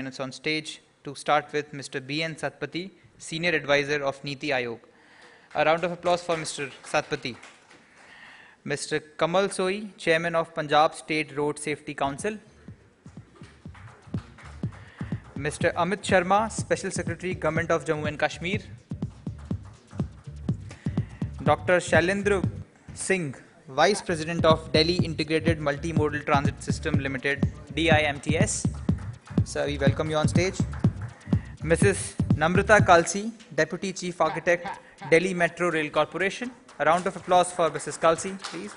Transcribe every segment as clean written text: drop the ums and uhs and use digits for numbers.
minutes on stage. To start with, Mr. B.N. Satpathy, Senior Advisor of Niti Aayog. A round of applause for Mr. Satpathy. Mr. Kamal Soi, Chairman of Punjab State Road Safety Council. Mr. Amit Sharma, Special Secretary, Government of Jammu and Kashmir. Dr. Shailendra Singh, Vice President of Delhi Integrated Multimodal Transit System Limited, DIMTS. Sir, we welcome you on stage. Mrs. Namrata Kalsi, Deputy Chief Architect, Delhi Metro Rail Corporation. A round of applause for Mrs. Kalsi, please.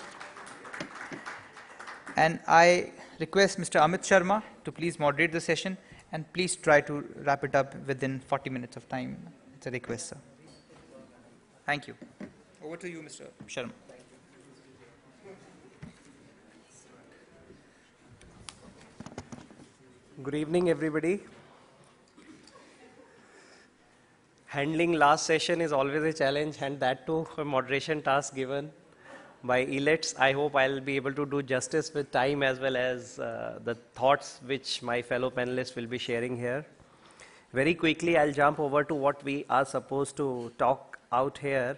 And I request Mr. Amit Sharma to please moderate the session and please try to wrap it up within 40 minutes of time. It's a request, sir. Thank you. Over to you, Mr. Sharma. Good evening, everybody. Handling last session is always a challenge, and that too a moderation task given by elets. I hope I'll be able to do justice with time as well as the thoughts which my fellow panelists will be sharing here. Very quickly, I'll jump over to what we are supposed to talk out here.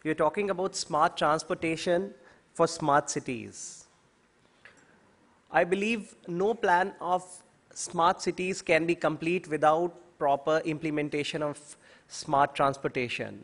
We're talking about smart transportation for smart cities. I believe no plan of smart cities can be complete without proper implementation of smart transportation.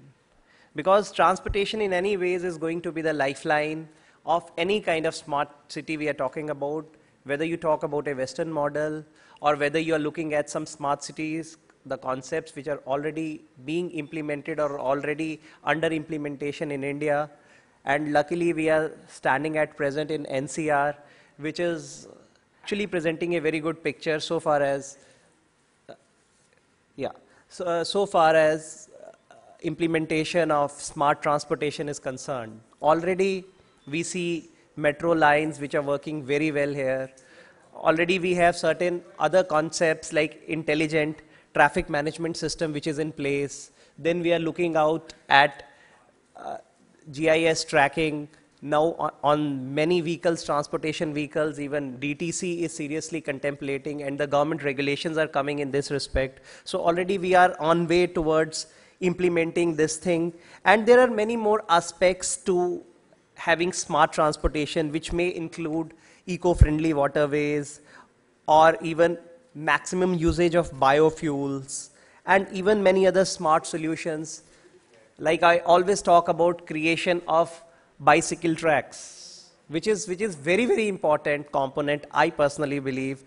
Because transportation in any ways is going to be the lifeline of any kind of smart city we are talking about, whether you talk about a Western model or whether you are looking at some smart cities, the concepts which are already being implemented or already under implementation in India. And luckily we are standing at present in NCR, which is actually presenting a very good picture so far as implementation of smart transportation is concerned. Already we see metro lines which are working very well here. Already we have certain other concepts like intelligent traffic management system which is in place. Then we are looking out at GIS tracking. Now on many vehicles, transportation vehicles, even DTC is seriously contemplating, and the government regulations are coming in this respect. So already we are on way towards implementing this thing. And there are many more aspects to having smart transportation, which may include eco-friendly waterways or even maximum usage of biofuels and even many other smart solutions. Like I always talk about creation of bicycle tracks, which is very, very important component, I personally believe,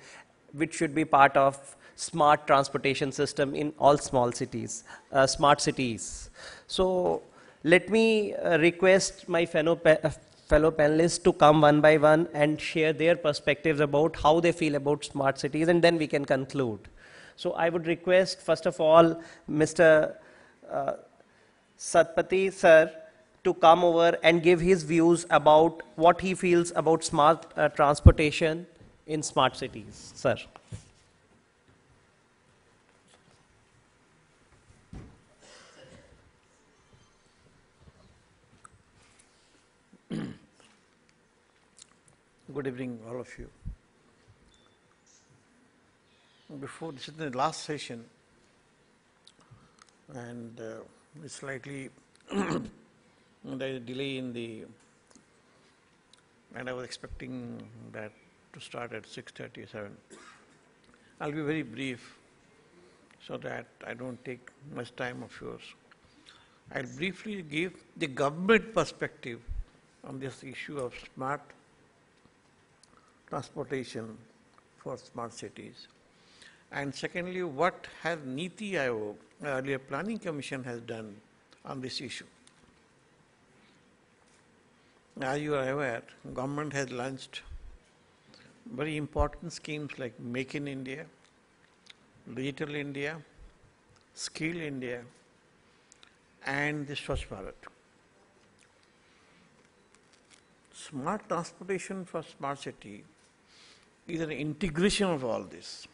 which should be part of smart transportation system in all small cities, smart cities. So let me request my fellow panelists to come one by one and share their perspectives about how they feel about smart cities, and then we can conclude. So I would request, first of all, Mr. Satpathy, sir, to come over and give his views about what he feels about smart transportation in smart cities. Sir. Good evening, all of you. Before, this is the last session, and it's slightly there is a delay in the, and I was expecting that to start at 6:37. I'll be very brief so that I don't take much time of yours. I'll briefly give the government perspective on this issue of smart transportation for smart cities. And secondly, what has Niti Aayog, earlier Planning Commission, has done on this issue. As you are aware, government has launched very important schemes like Make in India, Digital India, Skill India, and the Swachh Bharat. Smart transportation for smart city is an integration of all this.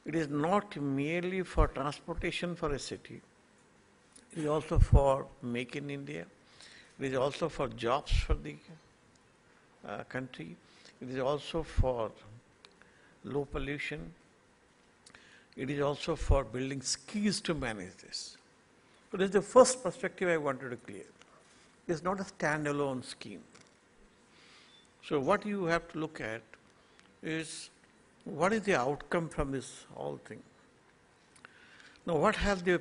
It is not merely for transportation for a city. It is also for Make in India. It is also for jobs for the country. It is also for low pollution. It is also for building skills to manage this. So this is the first perspective I wanted to clear. It's not a standalone scheme. So what you have to look at is what is the outcome from this whole thing. Now what has the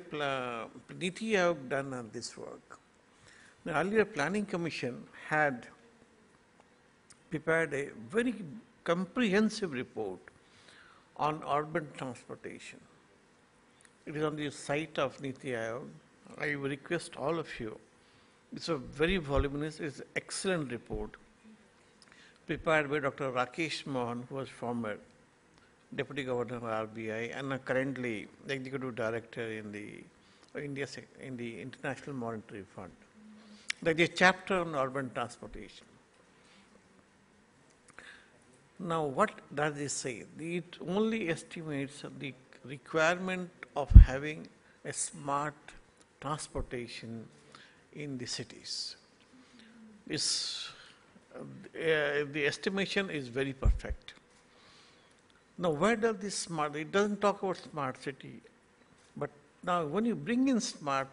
Niti Aayog done on this work? The earlier Planning Commission had prepared a very comprehensive report on urban transportation. It is on the site of Niti Aayog. I request all of you. It's a very voluminous, it's an excellent report prepared by Dr. Rakesh Mohan, who was former Deputy Governor of RBI and currently the Executive Director in the International Monetary Fund. There is a chapter on urban transportation. Now, what does it say? It only estimates the requirement of having a smart transportation in the cities. The estimation is very perfect. Now, where does this smart, it doesn't talk about smart city, but now when you bring in smart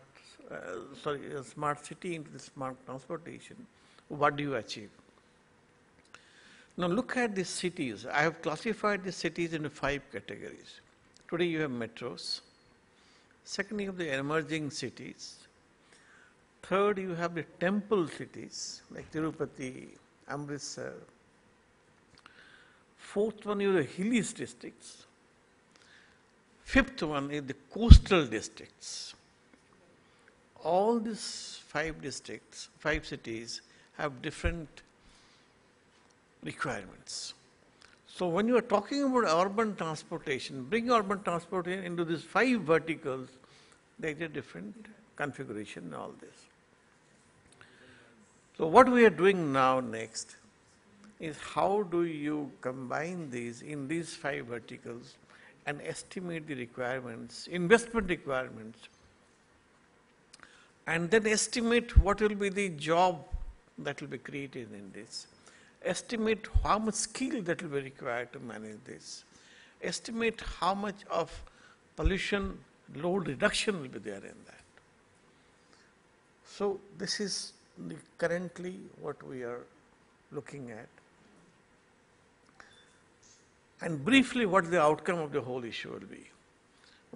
city into the smart transportation, what do you achieve? Now look at the cities. I have classified the cities into 5 categories. Today you have metros. Second, you have the emerging cities. Third, you have the temple cities like Tirupati, Amritsar. Fourth one, you have the hilly districts. Fifth one is the coastal districts. All these 5 districts, 5 cities have different requirements. So when you are talking about urban transportation, bring urban transportation into these 5 verticals, there is a different configuration in all this. So what we are doing now next is how do you combine these in these 5 verticals and estimate the requirements, investment requirements, and then estimate what will be the job that will be created in this. Estimate how much skill that will be required to manage this. Estimate how much of pollution load reduction will be there in that. So this is currently what we are looking at. And briefly, what the outcome of the whole issue will be.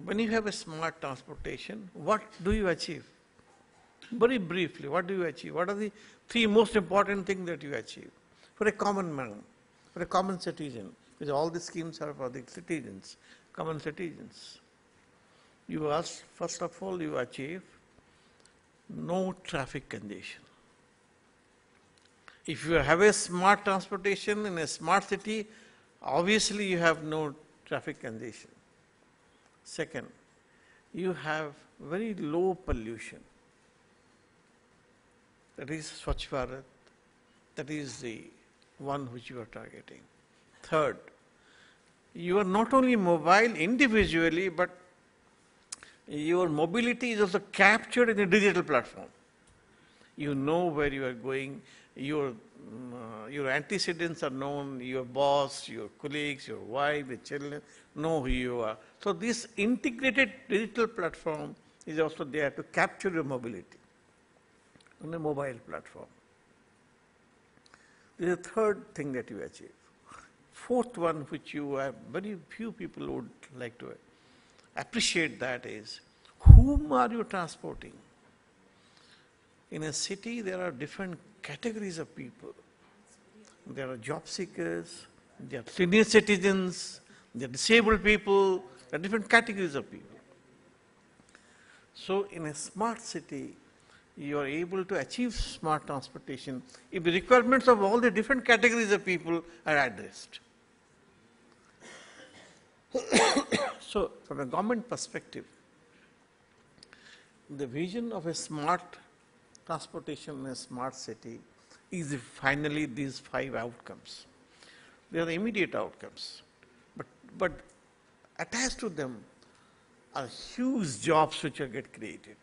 When you have a smart transportation, what do you achieve? Very briefly, what do you achieve? What are the 3 most important things that you achieve? For a common man, for a common citizen, because all the schemes are for the citizens, common citizens. You ask, first of all, you achieve no traffic congestion. If you have a smart transportation in a smart city, obviously you have no traffic congestion. Second, you have very low pollution. That is Swachh Bharat. That is the one which you are targeting. Third, you are not only mobile individually, but your mobility is also captured in a digital platform. You know where you are going, your antecedents are known, your boss, your colleagues, your wife, your children know who you are. So this integrated digital platform is also there to capture your mobility on a mobile platform. This is the third thing that you achieve. Fourth one, which you have very few people would like to appreciate, that is, whom are you transporting? In a city, there are different categories of people. There are job seekers, there are senior citizens, there are disabled people, there are different categories of people. So in a smart city, you are able to achieve smart transportation if the requirements of all the different categories of people are addressed. So from a government perspective, the vision of a smart transportation in a smart city is finally these 5 outcomes. They are the immediate outcomes, but attached to them are huge jobs which will get created.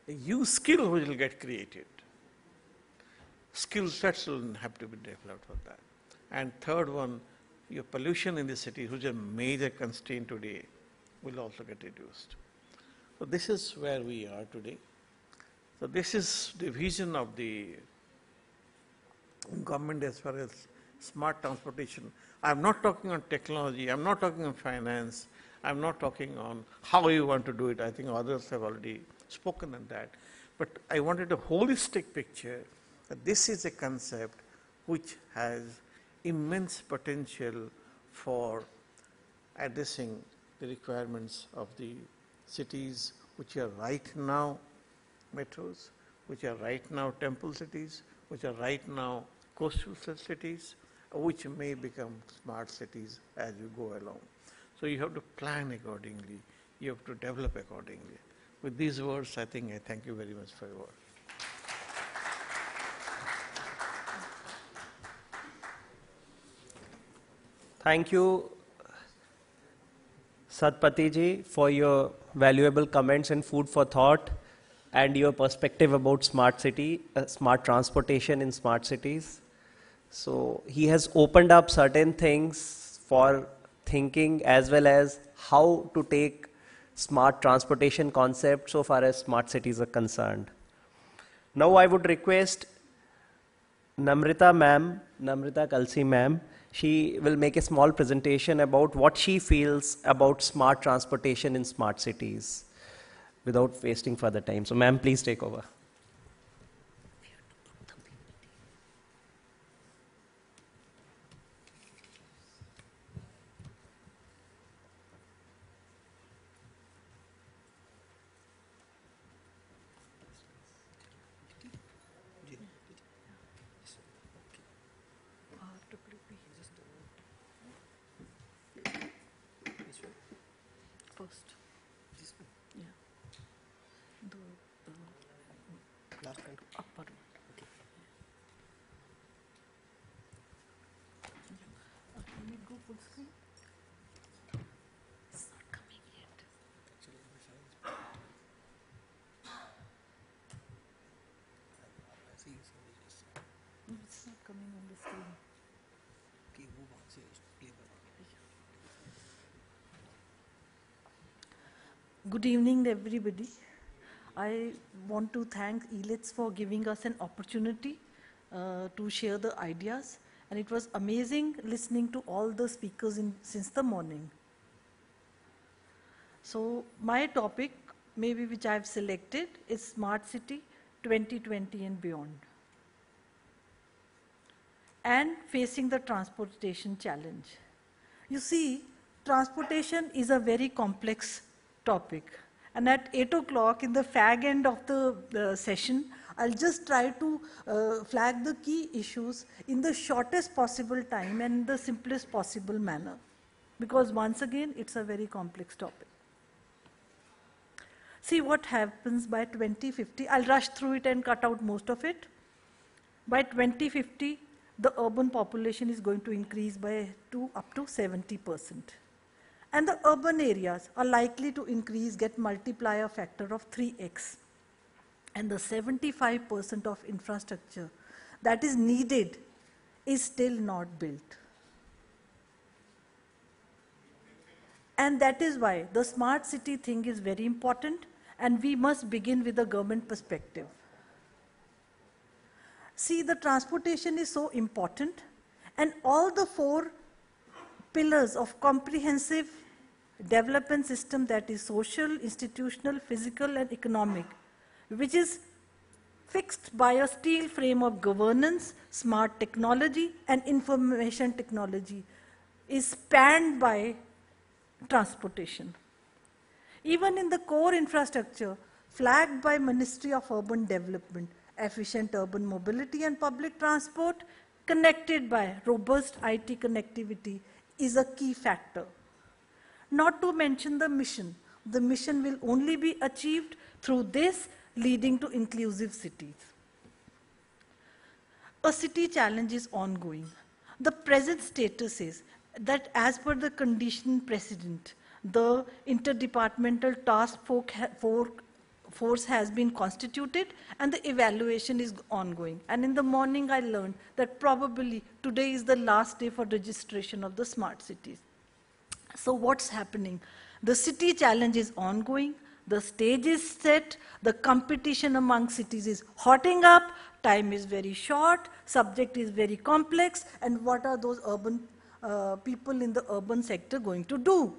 A huge skill which will get created. Skill sets will have to be developed for that. And third one, your pollution in the city, which is a major constraint today, will also get reduced. So this is where we are today. So this is the vision of the government as far as smart transportation. I'm not talking on technology, I'm not talking on finance, I'm not talking on how you want to do it. I think others have already spoken on that. But I wanted a holistic picture that this is a concept which has immense potential for addressing the requirements of the cities which are right now metros, which are right now temple cities, which are right now coastal cities, which may become smart cities as you go along. So you have to plan accordingly, you have to develop accordingly. With these words, I think I thank you very much for your work. Thank you, Satpati ji, for your valuable comments and food for thought and your perspective about smart city, smart transportation in smart cities. So he has opened up certain things for thinking as well as how to take smart transportation concept so far as smart cities are concerned. Now I would request Namrita ma'am, Namrita Kalsi ma'am, she will make a small presentation about what she feels about smart transportation in smart cities without wasting further time. So ma'am, please take over. First. This one? Yeah. The last one. Upper one. Okay. Can it go full screen? It's not coming yet. No, it's not coming on the screen. Good evening, everybody. I want to thank elets for giving us an opportunity to share the ideas. And it was amazing listening to all the speakers since the morning. So my topic, maybe which I've selected, is Smart City 2020 and beyond. And facing the transportation challenge. You see, transportation is a very complex topic. And at 8 o'clock in the fag end of the session, I'll just try to flag the key issues in the shortest possible time and the simplest possible manner. Because once again, it's a very complex topic. See what happens by 2050. I'll rush through it and cut out most of it. By 2050, the urban population is going to increase by up to 70%. And the urban areas are likely to increase, get multiplier factor of 3x. And the 75% of infrastructure that is needed is still not built. And that is why the smart city thing is very important, and we must begin with the government perspective. See, the transportation is so important, and all the 4 pillars of comprehensive development system, that is social, institutional, physical, and economic, which is fixed by a steel frame of governance, smart technology, and information technology, is spanned by transportation. Even in the core infrastructure, flagged by Ministry of Urban Development, efficient urban mobility and public transport, connected by robust IT connectivity, is a key factor. Not to mention the mission. The mission will only be achieved through this, leading to inclusive cities. A city challenge is ongoing. The present status is that as per the condition precedent, the interdepartmental task force has been constituted and the evaluation is ongoing. And in the morning I learned that probably today is the last day for registration of the smart cities. So what's happening? The city challenge is ongoing, the stage is set, the competition among cities is hotting up, time is very short, subject is very complex, and what are those urban people in the urban sector going to do?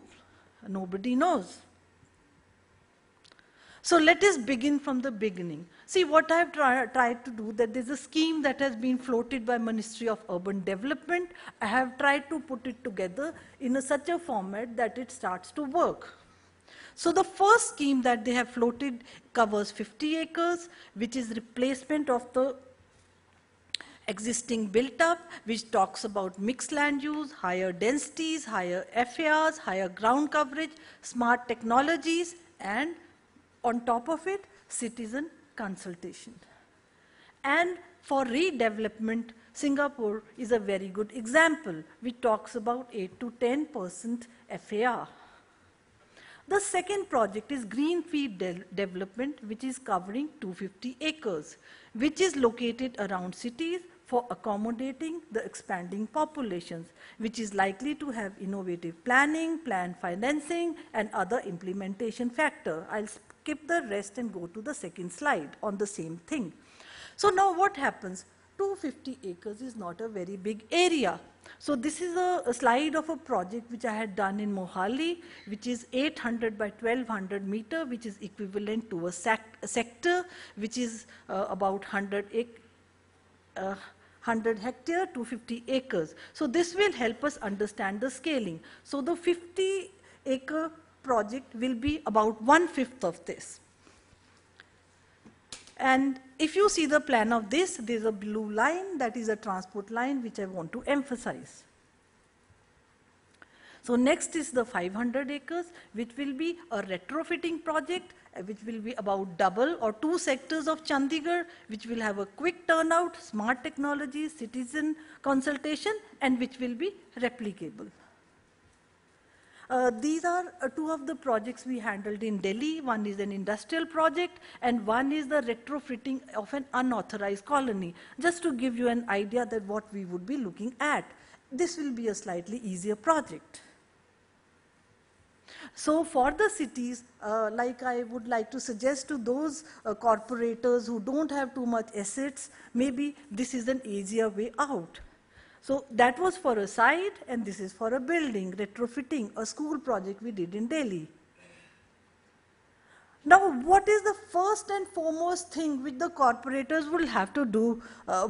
Nobody knows. So let us begin from the beginning. See, what I have tried to do, that there's a scheme that has been floated by Ministry of Urban Development. I have tried to put it together in such a format that it starts to work. So the first scheme that they have floated covers 50 acres, which is replacement of the existing built up, which talks about mixed land use, higher densities, higher FARs, higher ground coverage, smart technologies, and on top of it, citizen consultation. And for redevelopment, Singapore is a very good example, which talks about 8 to 10% FAR. The second project is Greenfield Development, which is covering 250 acres, which is located around cities for accommodating the expanding populations, which is likely to have innovative planning, planned financing, and other implementation factor. I'll skip the rest and go to the second slide on the same thing. So now what happens? 250 acres is not a very big area. So this is a slide of a project which I had done in Mohali, which is 800 by 1200 meter, which is equivalent to a sector, which is about 100 hectare, 250 acres. So this will help us understand the scaling. So the 50-acre project will be about 1/5 of this. And if you see the plan of this, there's a blue line, that is a transport line, which I want to emphasize. So next is the 500 acres, which will be a retrofitting project, which will be about double or 2 sectors of Chandigarh, which will have a quick turnout, smart technology, citizen consultation, and which will be replicable. These are 2 of the projects we handled in Delhi. One is an industrial project, and one is the retrofitting of an unauthorized colony. Just to give you an idea that what we would be looking at. This will be a slightly easier project. So for the cities, like I would like to suggest to those corporators who don't have too much assets, maybe this is an easier way out. So that was for a site, and this is for a building, retrofitting, a school project we did in Delhi. Now, what is the first and foremost thing which the corporators will have to do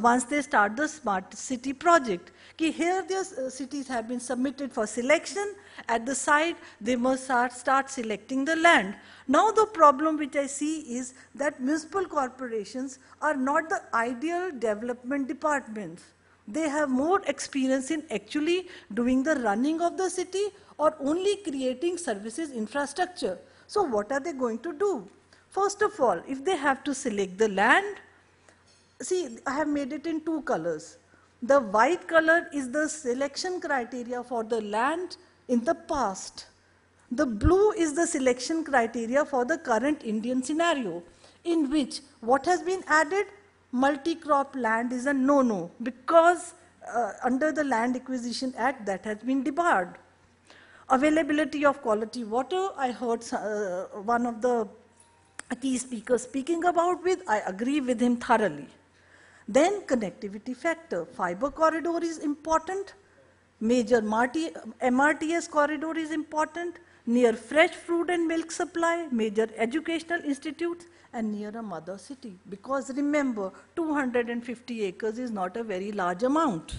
once they start the smart city project? Here their cities have been submitted for selection. At the site, they must start selecting the land. Now the problem which I see is that municipal corporations are not the ideal development departments. They have more experience in actually doing the running of the city or only creating services infrastructure. So what are they going to do? First of all, if they have to select the land, see, I have made it in 2 colors. The white color is the selection criteria for the land in the past. The blue is the selection criteria for the current Indian scenario, in which what has been added? Multi-crop land is a no-no, because under the Land Acquisition Act that has been debarred. Availability of quality water, I heard one of the key speakers speaking about with, I agree with him thoroughly. Then connectivity factor, fiber corridor is important, major MRTS corridor is important, near fresh fruit and milk supply, major educational institutes, and near a mother city. Because remember, 250 acres is not a very large amount.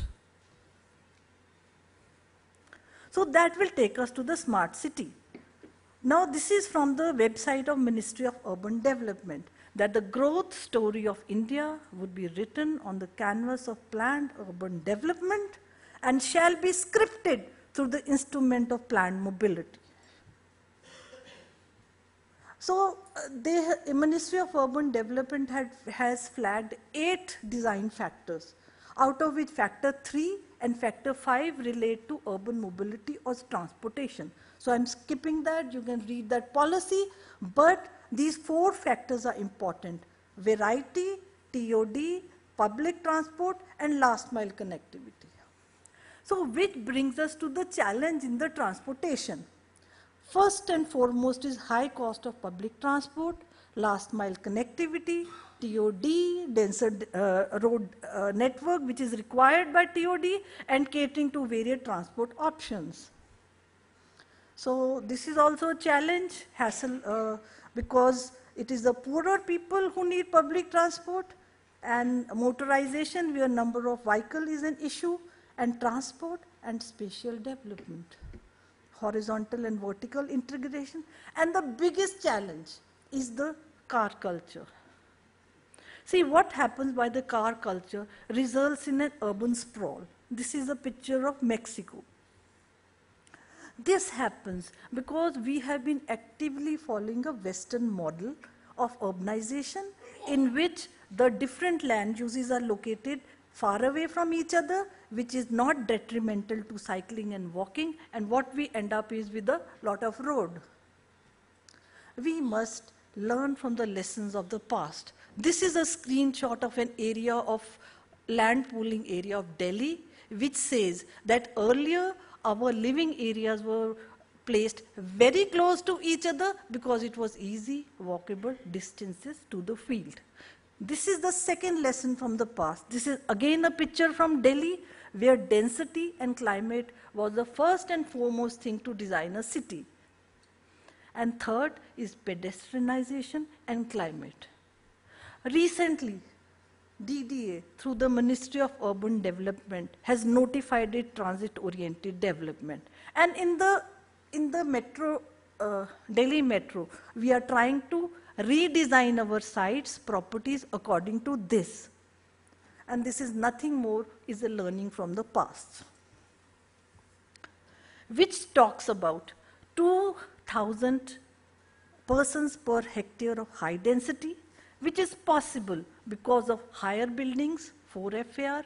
So that will take us to the smart city. Now this is from the website of Ministry of Urban Development, that the growth story of India would be written on the canvas of planned urban development and shall be scripted through the instrument of planned mobility. So the Ministry of Urban Development has flagged 8 design factors, out of which factor 3 and factor 5 relate to urban mobility or transportation. So I'm skipping that, you can read that policy, but these 4 factors are important: variety, TOD, public transport, and last mile connectivity. So which brings us to the challenge in the transportation. First and foremost is high cost of public transport, last mile connectivity, TOD, denser road network which is required by TOD, and catering to various transport options. So this is also a challenge, hassle, because it is the poorer people who need public transport, and motorization where number of vehicles is an issue, and transport and spatial development, horizontal and vertical integration. And the biggest challenge is the car culture. See, what happens by the car culture results in an urban sprawl. This is a picture of Mexico. This happens because we have been actively following a Western model of urbanization in which the different land uses are located far away from each other, which is not detrimental to cycling and walking, and what we end up is with a lot of road. We must learn from the lessons of the past. This is a screenshot of an area of land pooling area of Delhi, which says that earlier our living areas were placed very close to each other because it was easy, walkable distances to the field. This is the second lesson from the past. This is again a picture from Delhi where density and climate was the first and foremost thing to design a city. And third is pedestrianization and climate. Recently, DDA, through the Ministry of Urban Development, has notified it transit-oriented development. And in the metro, Delhi Metro, we are trying to redesign our sites, properties according to this. And this is nothing more, is a learning from the past. Which talks about 2,000 persons per hectare of high density, which is possible because of higher buildings, 4 FAR,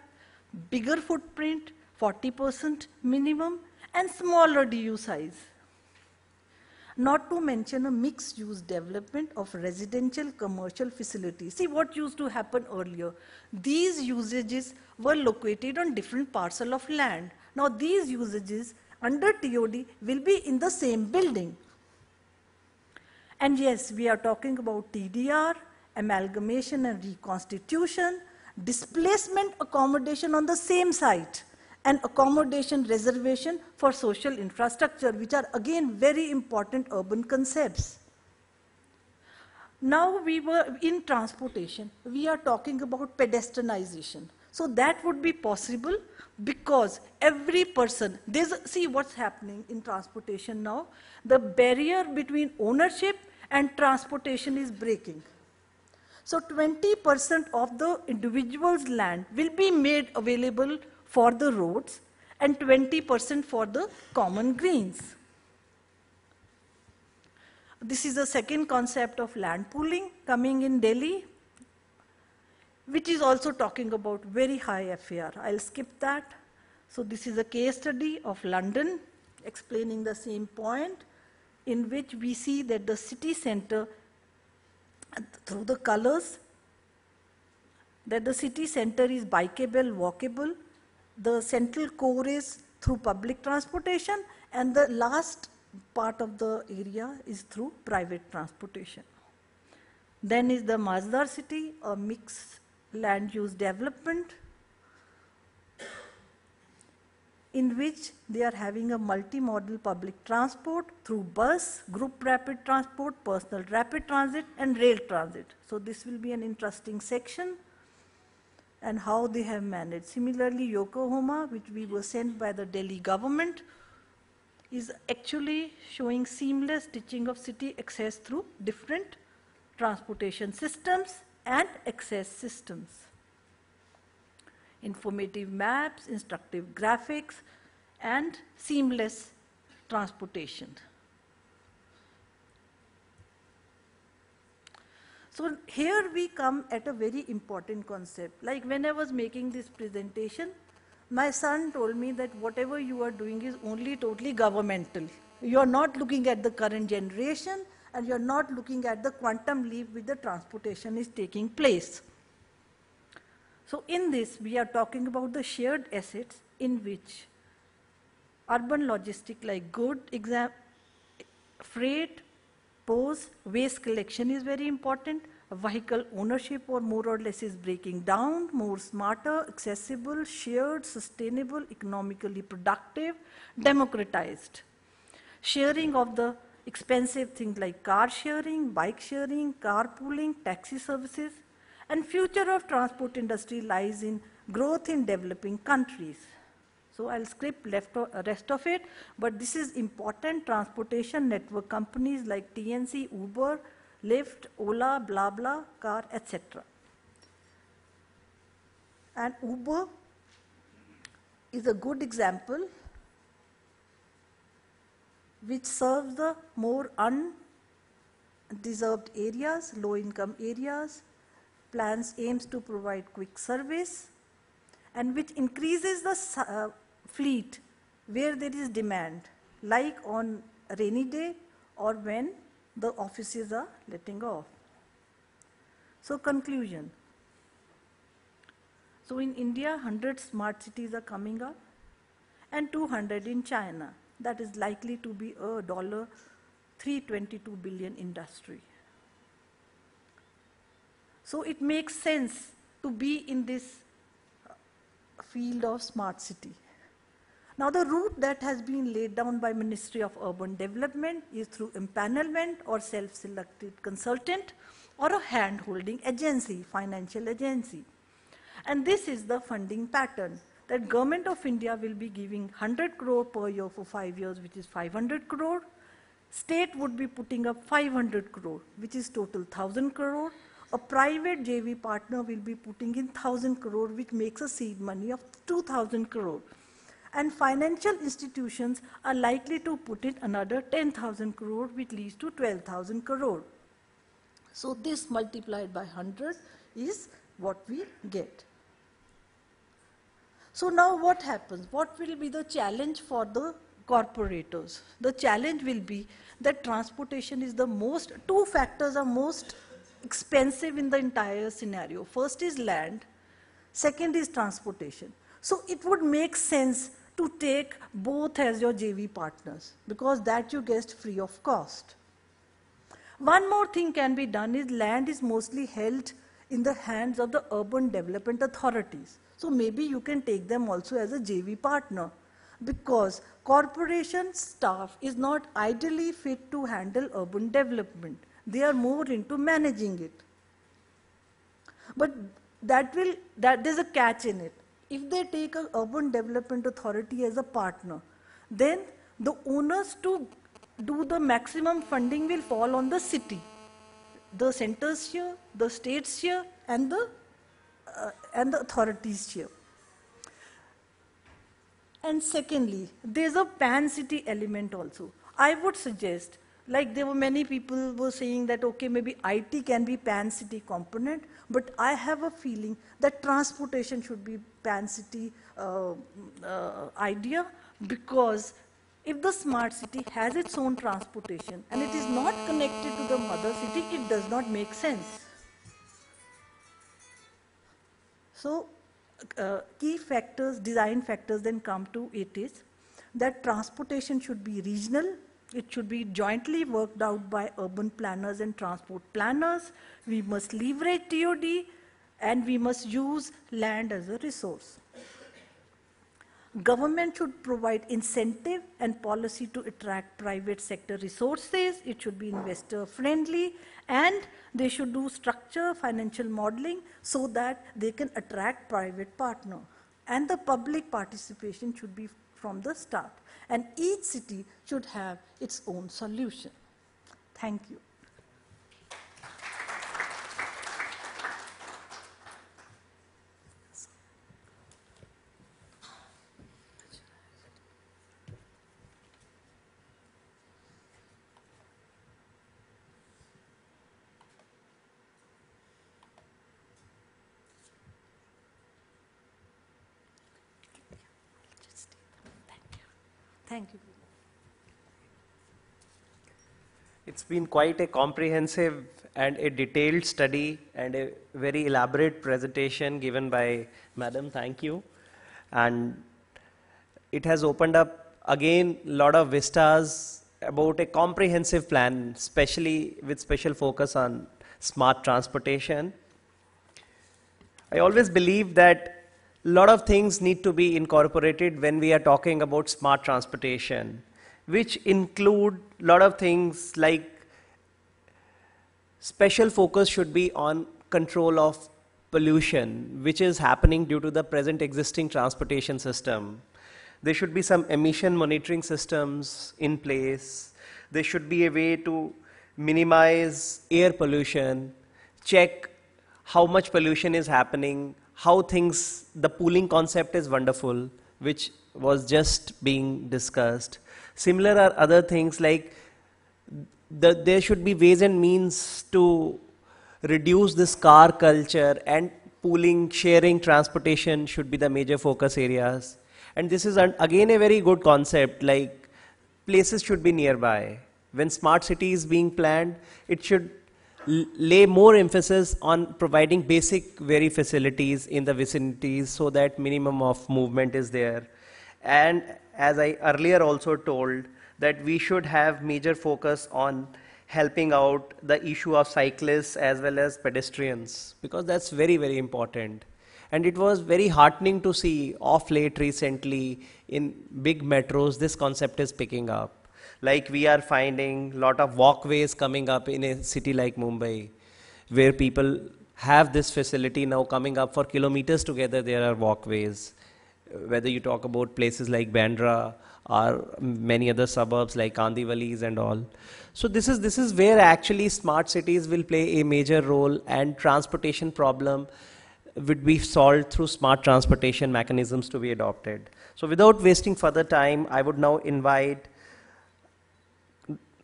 bigger footprint, 40% minimum, and smaller DU size. Not to mention a mixed-use development of residential commercial facilities. See what used to happen earlier. These usages were located on different parcels of land. Now these usages under TOD will be in the same building. And yes, we are talking about TDR, amalgamation and reconstitution, displacement accommodation on the same site, and accommodation reservation for social infrastructure, which are again very important urban concepts. Now we were in transportation, we are talking about pedestrianization. So that would be possible because every person, see what's happening in transportation now, the barrier between ownership and transportation is breaking. So 20% of the individual's land will be made available for the roads and 20% for the common greens. This is the second concept of land pooling coming in Delhi, which is also talking about very high FAR. I'll skip that. So this is a case study of London explaining the same point, in which we see that the city center, through the colors, that the city center is bikeable, walkable, the central core is through public transportation, and the last part of the area is through private transportation. Then is the Masdar city, a mixed land use development, in which they are having a multimodal public transport through bus, group rapid transport, personal rapid transit, and rail transit. So this will be an interesting section, and how they have managed. Similarly, Yokohama, which we were sent by the Delhi government, is actually showing seamless stitching of city access through different transportation systems and access systems. Informative maps, instructive graphics, and seamless transportation. So here we come at a very important concept. Like when I was making this presentation, my son told me that whatever you are doing is only totally governmental. You are not looking at the current generation, and you're not looking at the quantum leap with the transportation is taking place. So in this, we are talking about the shared assets in which urban logistic like freight, pose, waste collection is very important. Vehicle ownership or more or less is breaking down, more smarter, accessible, shared, sustainable, economically productive, democratized. Sharing of the expensive things like car sharing, bike sharing, carpooling, taxi services, and future of transport industry lies in growth in developing countries. So I'll skip rest of it, but this is important. Transportation network companies like TNC, Uber, Lyft, Ola, blah blah, car, etc. And Uber is a good example which serves the more undeserved areas, low-income areas, aims to provide quick service, and which increases the fleet where there is demand, like on a rainy day or when the offices are letting off. So conclusion. So in India, 100 smart cities are coming up and 200 in China. That is likely to be a $322 billion industry. So it makes sense to be in this field of smart city. Now the route that has been laid down by Ministry of Urban Development is through empanelment or self-selected consultant or a hand-holding agency, financial agency. And this is the funding pattern that Government of India will be giving 100 crore per year for 5 years, which is 500 crore. State would be putting up 500 crore, which is total 1,000 crore. A private JV partner will be putting in 1,000 crore, which makes a seed money of 2,000 crore. And financial institutions are likely to put in another 10,000 crore, which leads to 12,000 crore. So this multiplied by 100 is what we get. So now what happens? What will be the challenge for the corporators? The challenge will be that transportation is two factors are most expensive in the entire scenario. First is land, second is transportation. So it would make sense to take both as your JV partners because that you get free of cost. One more thing can be done is land is mostly held in the hands of the urban development authorities. So maybe you can take them also as a JV partner because corporation staff is not ideally fit to handle urban development. They are more into managing it. But there's a catch in it. If they take an urban development authority as a partner, then the owners to do the maximum funding will fall on the city. The centers share, the states share, and the authorities share. And secondly, there's a pan-city element also. I would suggest, like there were many people were saying that, okay, maybe IT can be pan-city component, but I have a feeling that transportation should be pan-city idea because if the smart city has its own transportation and it is not connected to the mother city, it does not make sense. So key factors, design factors then come to it is that transportation should be regional, it should be jointly worked out by urban planners and transport planners. We must leverage TOD and we must use land as a resource. Government should provide incentive and policy to attract private sector resources. It should be investor friendly and they should do structure, financial modeling so that they can attract private partner. And the public participation should be from the start. And each city should have its own solution. Thank you. Thank you. It's been quite a comprehensive and a detailed study and a very elaborate presentation given by Madam. Thank you. And it has opened up again a lot of vistas about a comprehensive plan, especially with special focus on smart transportation. I always believe that a lot of things need to be incorporated when we are talking about smart transportation, which include a lot of things like special focus should be on control of pollution, which is happening due to the present existing transportation system. There should be some emission monitoring systems in place. There should be a way to minimize air pollution, check how much pollution is happening, how things, the pooling concept is wonderful, which was just being discussed. Similar are other things like there should be ways and means to reduce this car culture, and pooling, sharing, transportation should be the major focus areas. And this is again a very good concept, like places should be nearby. When smart city is being planned, it should lay more emphasis on providing basic very facilities in the vicinities so that minimum of movement is there. And as I earlier also told, that we should have major focus on helping out the issue of cyclists as well as pedestrians, because that's very, very important. And it was very heartening to see off late recently in big metros, this concept is picking up. Like we are finding a lot of walkways coming up in a city like Mumbai, where people have this facility now coming up for kilometers together, there are walkways. Whether you talk about places like Bandra or many other suburbs like Kandivalis and all. So this is where actually smart cities will play a major role, and transportation problem would be solved through smart transportation mechanisms to be adopted. So without wasting further time, I would now invite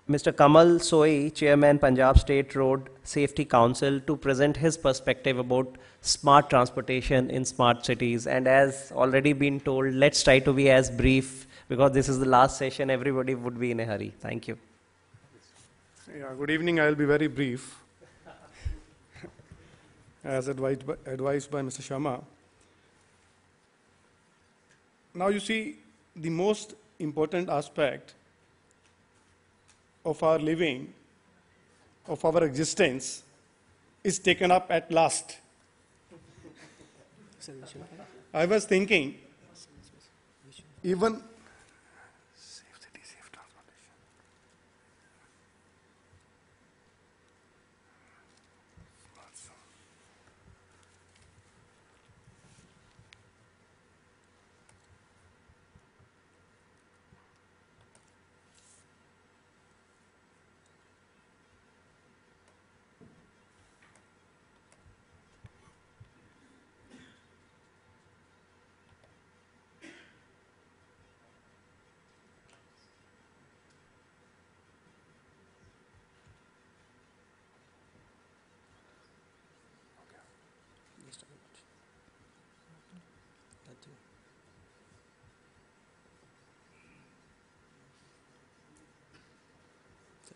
Mr. Kamal Soi, Chairman, Punjab State Road Safety Council, to present his perspective about smart transportation in smart cities. And as already been told, let's try to be as brief, because this is the last session, everybody would be in a hurry. Thank you. Yeah, good evening. I will be very brief. As advised by Mr. Sharma. Now you see, the most important aspect of our living, of our existence, is taken up at last. I was thinking, even safe city, safe transportation.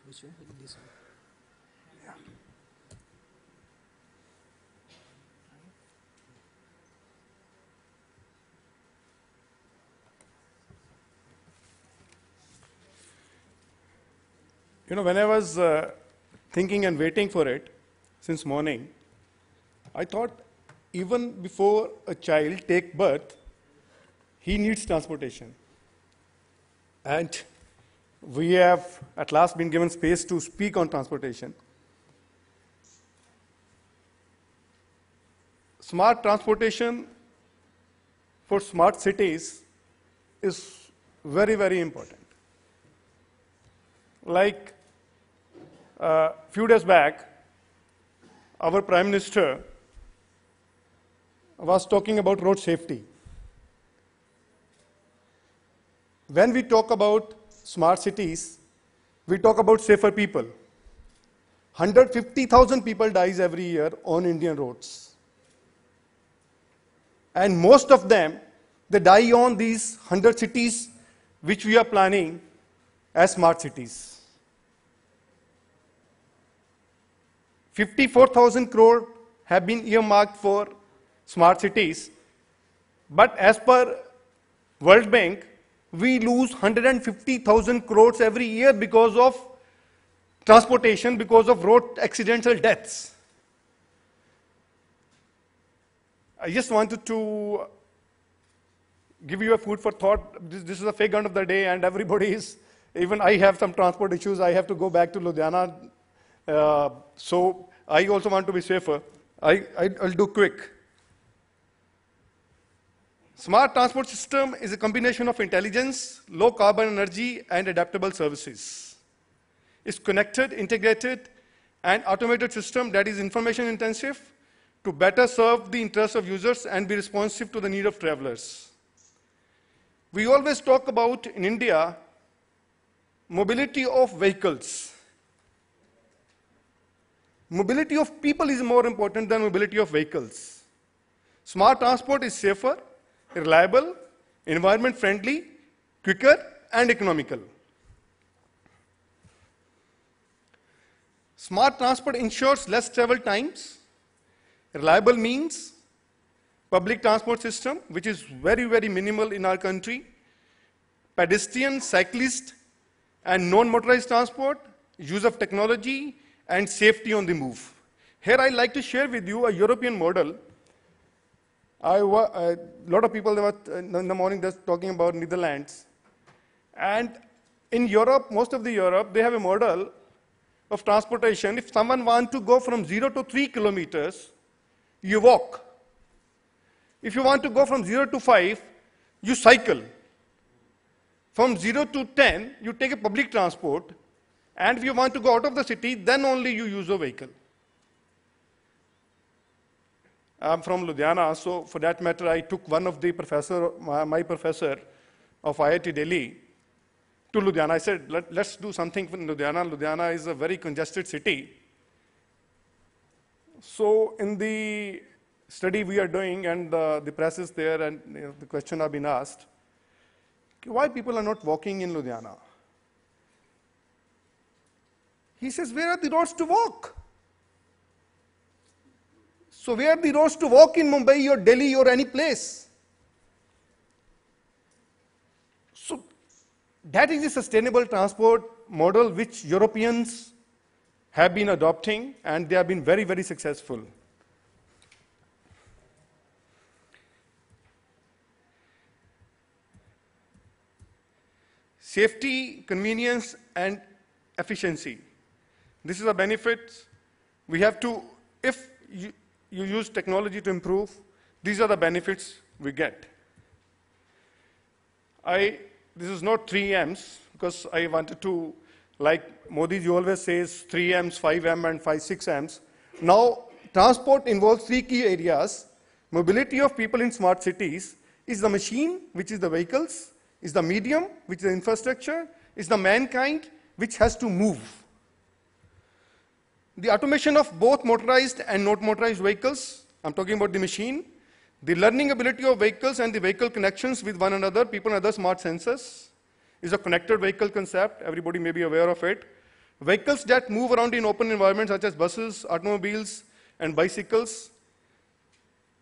This one. Yeah. You know, when I was thinking and waiting for it since morning, I thought even before a child take birth, he needs transportation. And we have at last been given space to speak on transportation. Smart transportation for smart cities is very, very important. Like a few days back, our Prime Minister was talking about road safety. When we talk about smart cities, we talk about safer people. 150,000 people dies every year on Indian roads. And most of them, they die on these 100 cities which we are planning as smart cities. 54,000 crore have been earmarked for smart cities. But as per World Bank, we lose 150,000 crores every year because of transportation, because of road accidental deaths. I just wanted to give you a food for thought. This is a fake gun of the day, and everybody is, even I have some transport issues. I have to go back to Ludhiana. So I also want to be safer. I'll do quick. Smart transport system is a combination of intelligence, low carbon energy, and adaptable services. It's connected, integrated, and automated system that is information intensive to better serve the interests of users and be responsive to the need of travelers. We always talk about, in India, mobility of vehicles. Mobility of people is more important than mobility of vehicles. Smart transport is safer, reliable, environment friendly, quicker, and economical. Smart transport ensures less travel times. Reliable means public transport system, which is very, very minimal in our country. Pedestrian, cyclist, and non-motorized transport, use of technology, and safety on the move. Here I'd like to share with you a European model. A lot of people in the morning just talking about Netherlands. And in Europe, most of the Europe, they have a model of transportation. If someone wants to go from 0 to 3 kilometers, you walk. If you want to go from 0 to 5, you cycle. From 0 to 10, you take a public transport. And if you want to go out of the city, then only you use a vehicle. I'm from Ludhiana, so for that matter, I took one of the my professor of IIT Delhi to Ludhiana. I said, let's do something in Ludhiana. Ludhiana is a very congested city. So in the study we are doing, and the press is there, and the question have been asked, why people are not walking in Ludhiana? He says, where are the roads to walk? So where are the roads to walk in Mumbai or Delhi or any place? So that is a sustainable transport model which Europeans have been adopting, and they have been very, very successful. Safety, convenience, and efficiency. This is a benefit. We have to, if you use technology to improve, these are the benefits we get. This is not 3 M's, because I wanted to, like Modi ji always says, 3 M's, 5 M, and 6 M's. Now, transport involves 3 key areas. Mobility of people in smart cities is the machine, which is the vehicles, is the medium, which is the infrastructure, is the mankind, which has to move. The automation of both motorized and not motorized vehicles, I'm talking about the machine, the learning ability of vehicles and the vehicle connections with one another, people and other smart sensors, is a connected vehicle concept. Everybody may be aware of it. Vehicles that move around in open environments such as buses, automobiles, and bicycles.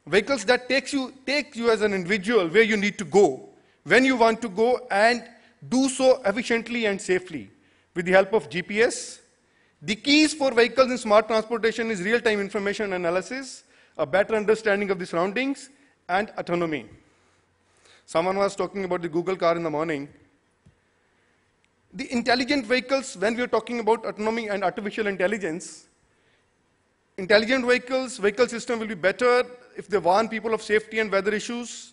Vehicles that take you as an individual where you need to go, when you want to go, and do so efficiently and safely with the help of GPS. The keys for vehicles in smart transportation is real-time information analysis, a better understanding of the surroundings, and autonomy. Someone was talking about the Google car in the morning. The intelligent vehicles, when we are talking about autonomy and artificial intelligence, intelligent vehicles, vehicle system will be better if they warn people of safety and weather issues.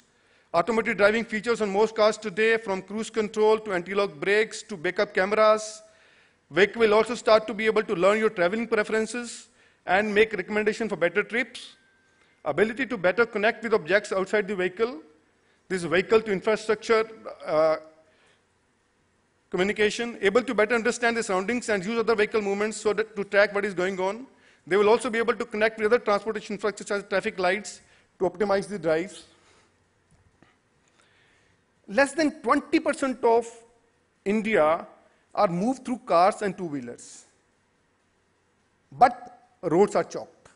Automated driving features on most cars today, from cruise control to anti-lock brakes to backup cameras. Vehicle will also start to be able to learn your traveling preferences and make recommendations for better trips. Ability to better connect with objects outside the vehicle. This vehicle to infrastructure communication. Able to better understand the surroundings and use other vehicle movements so that to track what is going on. They will also be able to connect with other transportation infrastructure such as traffic lights to optimize the drives. Less than 20% of India are moved through cars and two-wheelers. But roads are choked.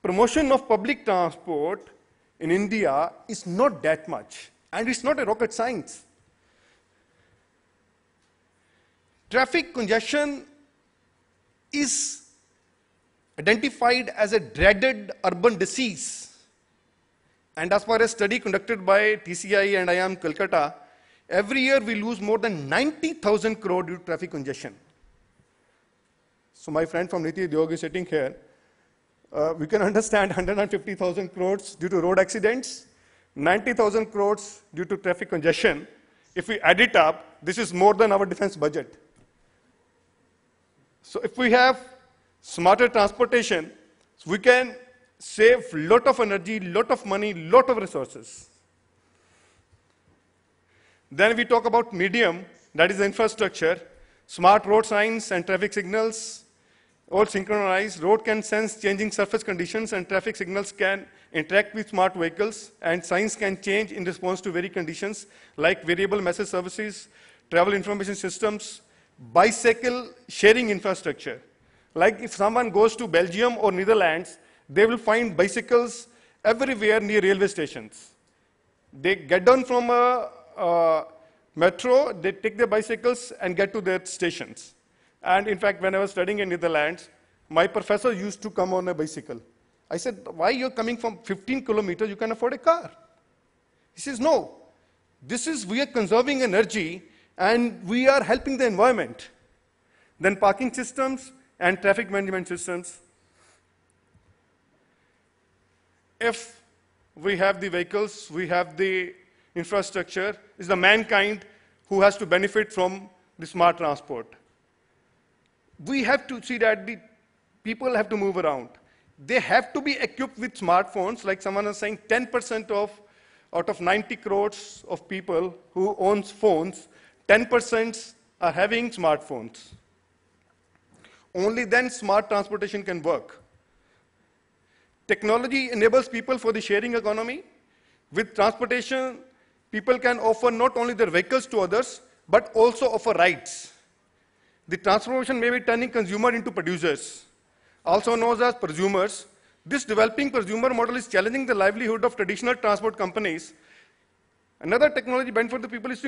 Promotion of public transport in India is not that much, and it's not a rocket science. Traffic congestion is identified as a dreaded urban disease. And as per a study conducted by TCI and IIM Calcutta, every year we lose more than 90,000 crore due to traffic congestion. So my friend from Niti Udyog is sitting here. We can understand 150,000 crores due to road accidents, 90,000 crores due to traffic congestion. If we add it up, this is more than our defense budget. So if we have smarter transportation, we can save lot of energy, lot of money, lot of resources. Then we talk about medium, that is the infrastructure, smart road signs and traffic signals, all synchronized. Road can sense changing surface conditions and traffic signals can interact with smart vehicles, and signs can change in response to varied conditions like variable message services, travel information systems, bicycle sharing infrastructure. Like if someone goes to Belgium or Netherlands, they will find bicycles everywhere near railway stations. They get down from a metro, they take their bicycles and get to their stations. And in fact, when I was studying in Netherlands, my professor used to come on a bicycle. I said, why you're coming from 15 kilometers, you can afford a car? He says, no, we are conserving energy and we are helping the environment. Then parking systems and traffic management systems. If we have the vehicles, we have the infrastructure, it's the mankind who has to benefit from the smart transport. We have to see that the people have to move around. They have to be equipped with smartphones, like someone was saying, 10% out of 90 crores of people who owns phones, 10% are having smartphones. Only then smart transportation can work. Technology enables people for the sharing economy. With transportation, people can offer not only their vehicles to others, but also offer rides. The transformation may be turning consumer into producers, also known as prosumers. This developing prosumer model is challenging the livelihood of traditional transport companies. Another technology benefit for the people is to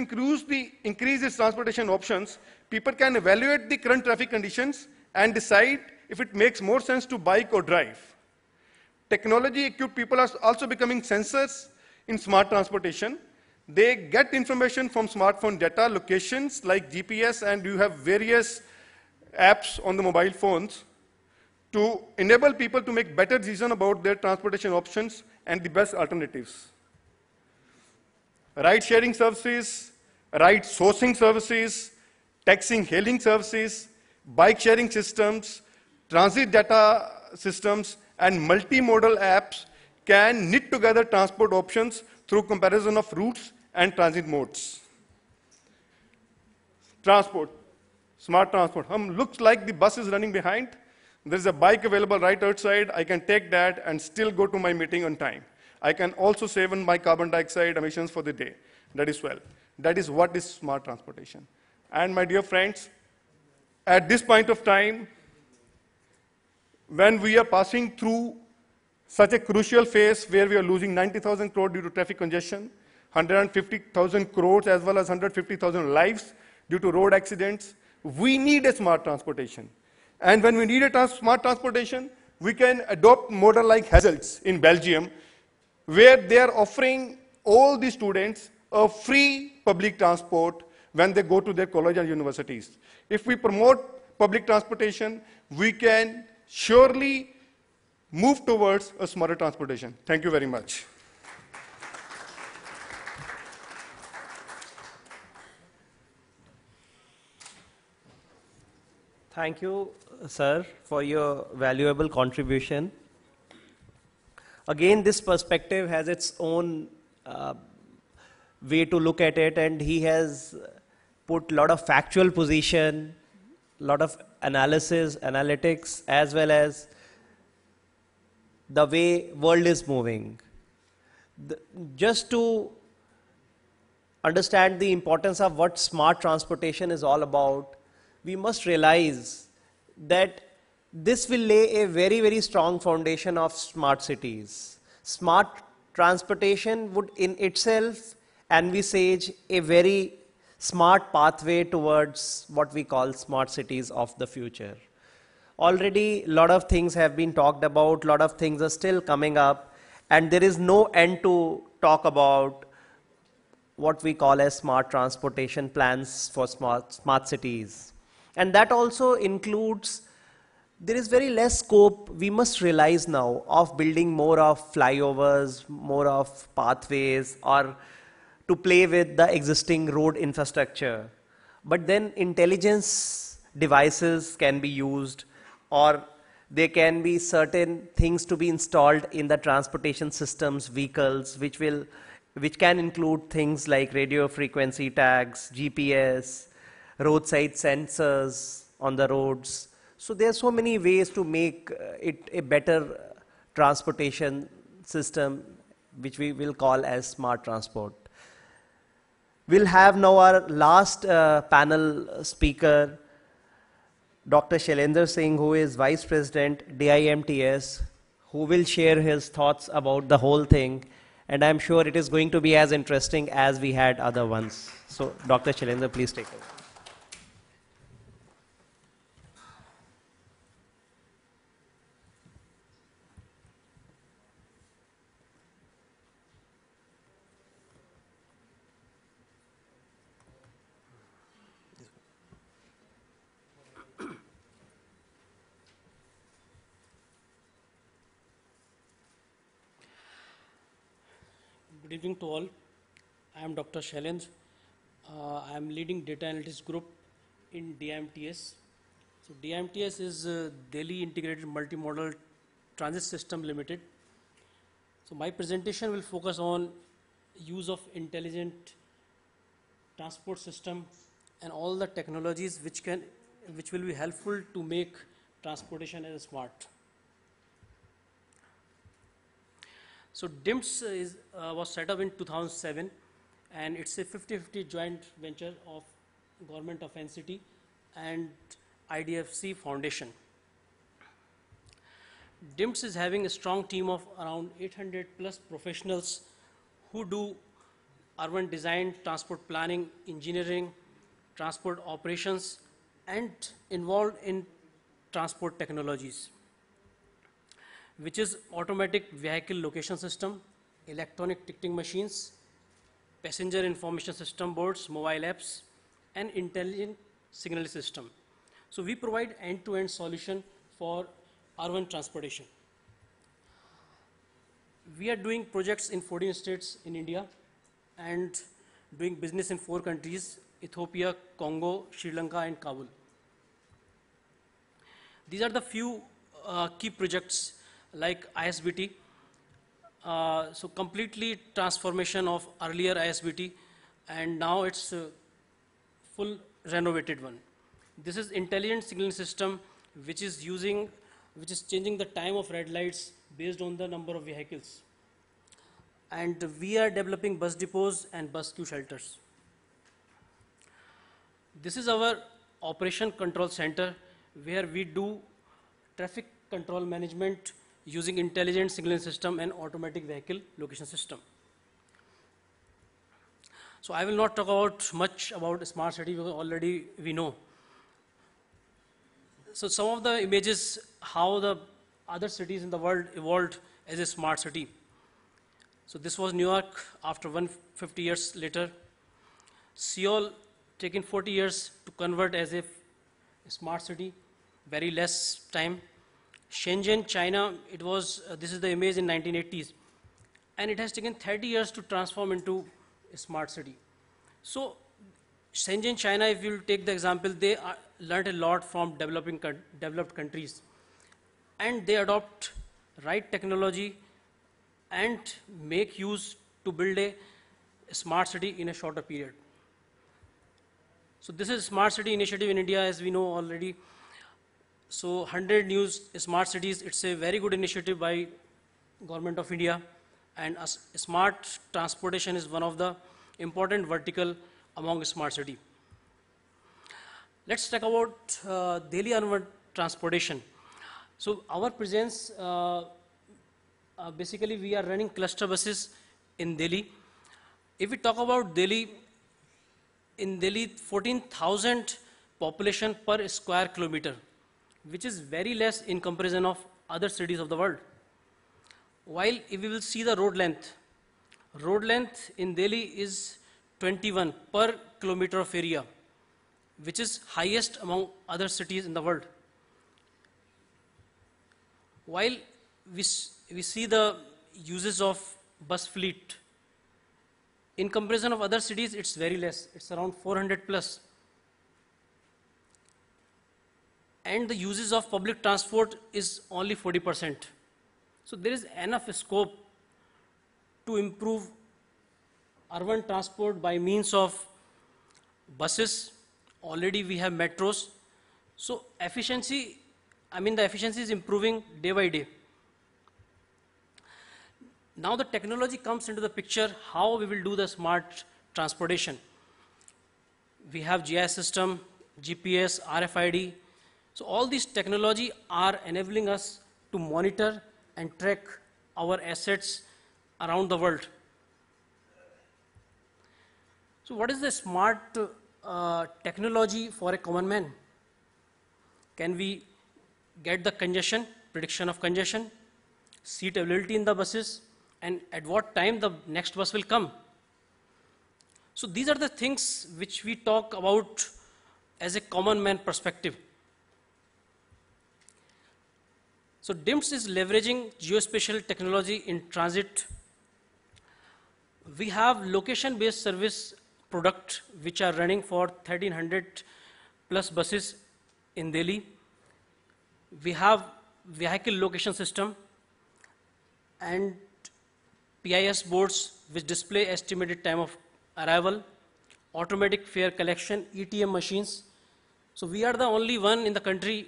increase its transportation options. People can evaluate the current traffic conditions and decide if it makes more sense to bike or drive. Technology-equipped people are also becoming sensors in smart transportation. They get information from smartphone data, locations like GPS, and you have various apps on the mobile phones to enable people to make better decisions about their transportation options and the best alternatives. Ride-sharing services, ride sourcing services, taxi hailing services, bike-sharing systems, transit data systems, and multimodal apps can knit together transport options through comparison of routes and transit modes. Transport, smart transport. Looks like the bus is running behind. There's a bike available right outside. I can take that and still go to my meeting on time. I can also save on my carbon dioxide emissions for the day. That is well. That is what is smart transportation. And my dear friends, at this point of time, when we are passing through such a crucial phase where we are losing 90,000 crore due to traffic congestion, 150,000 crores as well as 150,000 lives due to road accidents, we need a smart transportation. And when we need a smart transportation, we can adopt model like Hazels in Belgium, where they are offering all the students a free public transport when they go to their college and universities. If we promote public transportation, we can surely move towards a smarter transportation. Thank you very much. Thank you, sir, for your valuable contribution. Again, this perspective has its own way to look at it, and he has put a lot of factual position, a lot of analysis, analytics, as well as the way world is moving. Just to understand the importance of what smart transportation is all about, we must realize that this will lay a very, very strong foundation of smart cities. Smart transportation would in itself envisage a very smart pathway towards what we call smart cities of the future. Already a lot of things have been talked about, a lot of things are still coming up, and there is no end to talk about what we call as smart transportation plans for smart cities. And that also includes, there is very less scope, we must realize now, of building more of flyovers, more of pathways, or to play with the existing road infrastructure. But then intelligence devices can be used, or there can be certain things to be installed in the transportation systems, vehicles, which can include things like radio frequency tags, GPS, roadside sensors on the roads. So there are so many ways to make it a better transportation system, which we will call as smart transport. We'll have now our last panel speaker, Dr. Shailendra Singh, who is Vice President, DIMTS, who will share his thoughts about the whole thing. And I'm sure it is going to be as interesting as we had other ones. So, Dr. Shailendra, please take it. Good evening to all. I am Dr. Shailendra. I am leading data analytics group in DIMTS. So DIMTS is Delhi Integrated Multimodal Transit System Limited. So my presentation will focus on use of intelligent transport system and all the technologies which will be helpful to make transportation as smart. So DIMTS was set up in 2007, and it's a 50-50 joint venture of Government of NCT and IDFC Foundation. DIMTS is having a strong team of around 800 plus professionals who do urban design, transport planning, engineering, transport operations, and involved in transport technologies, which is automatic vehicle location system, electronic ticketing machines, passenger information system boards, mobile apps, and intelligent signal system. So we provide end-to-end solution for urban transportation. We are doing projects in 14 states in India and doing business in 4 countries, Ethiopia, Congo, Sri Lanka, and Kabul. These are the few key projects like ISBT. So completely transformation of earlier ISBT, and now it's a full renovated one. This is intelligent signaling system which is changing the time of red lights based on the number of vehicles. And we are developing bus depots and bus queue shelters. This is our operation control center where we do traffic control management using intelligent signaling system and automatic vehicle location system. So I will not talk much about smart city because already we know. So some of the images how the other cities in the world evolved as a smart city. So this was New York after 150 years later. Seoul taken 40 years to convert as a smart city, very less time. Shenzhen, China, it was, this is the image in 1980s. And it has taken 30 years to transform into a smart city. So Shenzhen, China, if you take the example, they learned a lot from developed countries. And they adopt right technology and make use to build a smart city in a shorter period. So this is smart city initiative in India, as we know already. So 100 new smart cities, it's a very good initiative by Government of India, and smart transportation is one of the important vertical among smart city. Let's talk about daily urban transportation. So our presence, basically we are running cluster buses in Delhi. If we talk about Delhi, in Delhi 14,000 population per square kilometer, which is very less in comparison of other cities of the world. While if we will see the road length in Delhi is 21 per kilometer of area, which is highest among other cities in the world. While we see the uses of bus fleet, in comparison of other cities, it's very less. It's around 400 plus. And the uses of public transport is only 40%. So there is enough scope to improve urban transport by means of buses. Already we have metros. So efficiency, the efficiency is improving day by day. Now the technology comes into the picture, how we will do the smart transportation. We have GIS system, GPS, RFID. So all these technology are enabling us to monitor and track our assets around the world. So what is the smart technology for a common man? Can we get the congestion, prediction of congestion, seat availability in the buses, and at what time the next bus will come? So these are the things which we talk about as a common man perspective. So DIMS is leveraging geospatial technology in transit. We have location-based service product which are running for 1,300 plus buses in Delhi. We have vehicle location system and PIS boards which display estimated time of arrival, automatic fare collection, ETM machines. So we are the only one in the country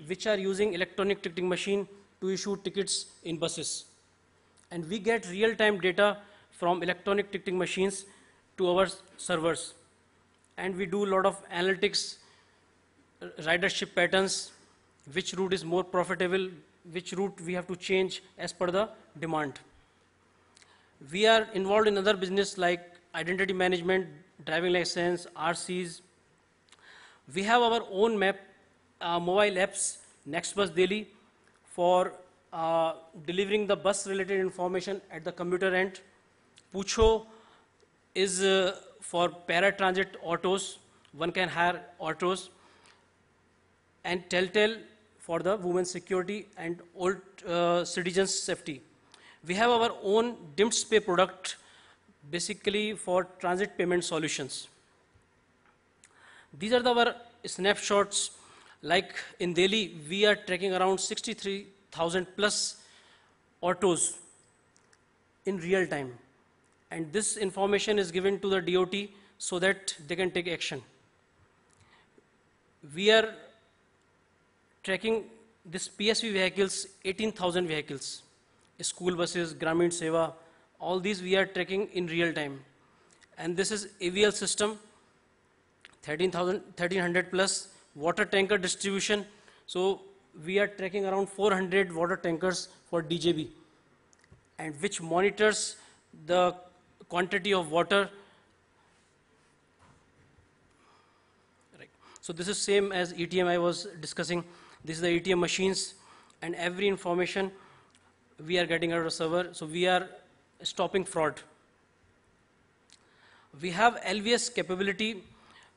which are using electronic ticketing machine to issue tickets in buses. And we get real-time data from electronic ticketing machines to our servers. And we do a lot of analytics, ridership patterns, which route is more profitable, which route we have to change as per the demand. We are involved in other business like identity management, driving license, RCs. We have our own mobile apps, Next Bus Delhi, for delivering the bus-related information at the commuter end. Pucho is for paratransit autos. One can hire autos. And Telltale for the women's security and old citizens' safety. We have our own DIMS Pay product, basically for transit payment solutions. These are our snapshots. Like in Delhi, we are tracking around 63,000 plus autos in real time. And this information is given to the DOT so that they can take action. We are tracking this PSV vehicles, 18,000 vehicles, school buses, Gramin Seva, all these we are tracking in real time. And this is AVL system, 1,300 plus, water tanker distribution. So we are tracking around 400 water tankers for DJB, and which monitors the quantity of water. Right. So this is same as ETM I was discussing. This is the ATM machines, and every information we are getting out of the server, so we are stopping fraud. We have LVS capability,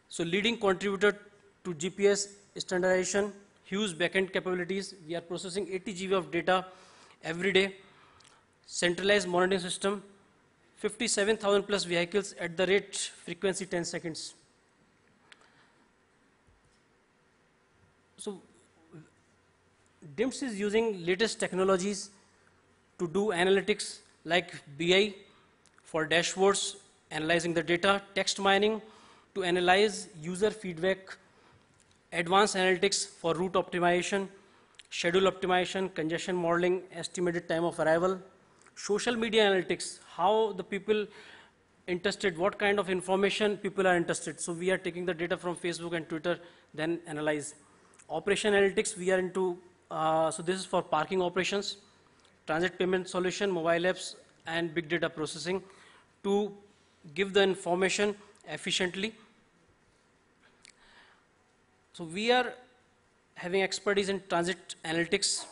so leading contributor to GPS standardization, huge backend capabilities. We are processing 80 GB of data every day. Centralized monitoring system, 57,000 plus vehicles at the rate frequency 10 seconds. So DIMS is using latest technologies to do analytics like BI for dashboards, analyzing the data, text mining to analyze user feedback, advanced analytics for route optimization, schedule optimization, congestion modeling, estimated time of arrival, social media analytics, how the people interested, what kind of information people are interested. So we are taking the data from Facebook and Twitter, then analyze. Operation analytics, we are into So this is for parking operations, transit payment solution, mobile apps, and big data processing to give the information efficiently. So we are having expertise in transit analytics,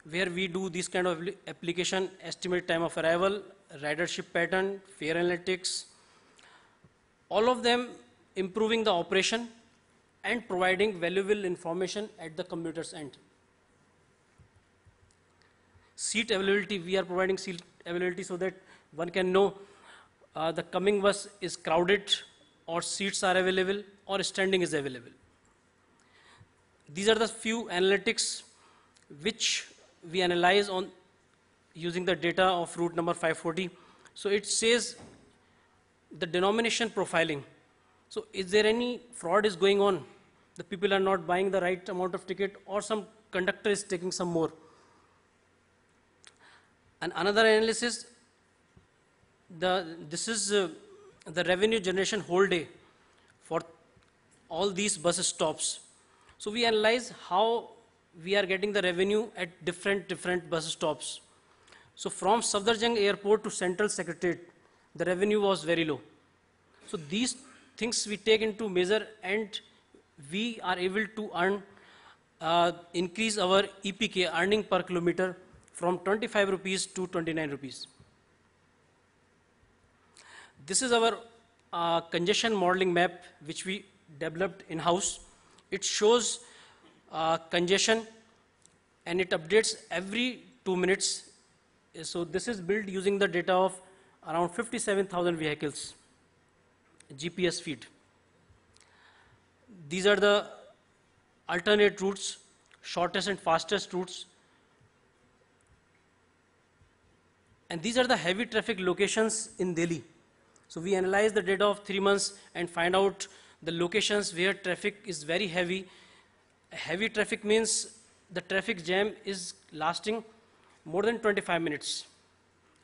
where we do this kind of application, estimate time of arrival, ridership pattern, fare analytics, all of them improving the operation and providing valuable information at the commuter's end. Seat availability, we are providing seat availability so that one can know the coming bus is crowded or seats are available or standing is available. These are the few analytics which we analyze on using the data of route number 540. So it says the denomination profiling. So is there any fraud is going on? The people are not buying the right amount of ticket, or some conductor is taking some more. And another analysis, this is the revenue generation whole day for all these bus stops. So we analyze how we are getting the revenue at different bus stops. So from Safdarjung Airport to Central Secretariat, the revenue was very low. So these things we take into measure, and we are able to earn, increase our EPK, earning per kilometer, from 25 rupees to 29 rupees. This is our congestion modeling map, which we developed in-house. It shows congestion, and it updates every 2 minutes. So this is built using the data of around 57,000 vehicles, GPS feed. These are the alternate routes, shortest and fastest routes. And these are the heavy traffic locations in Delhi. So we analyze the data of 3 months and find out the locations where traffic is very heavy. Heavy traffic means the traffic jam is lasting more than 25 minutes,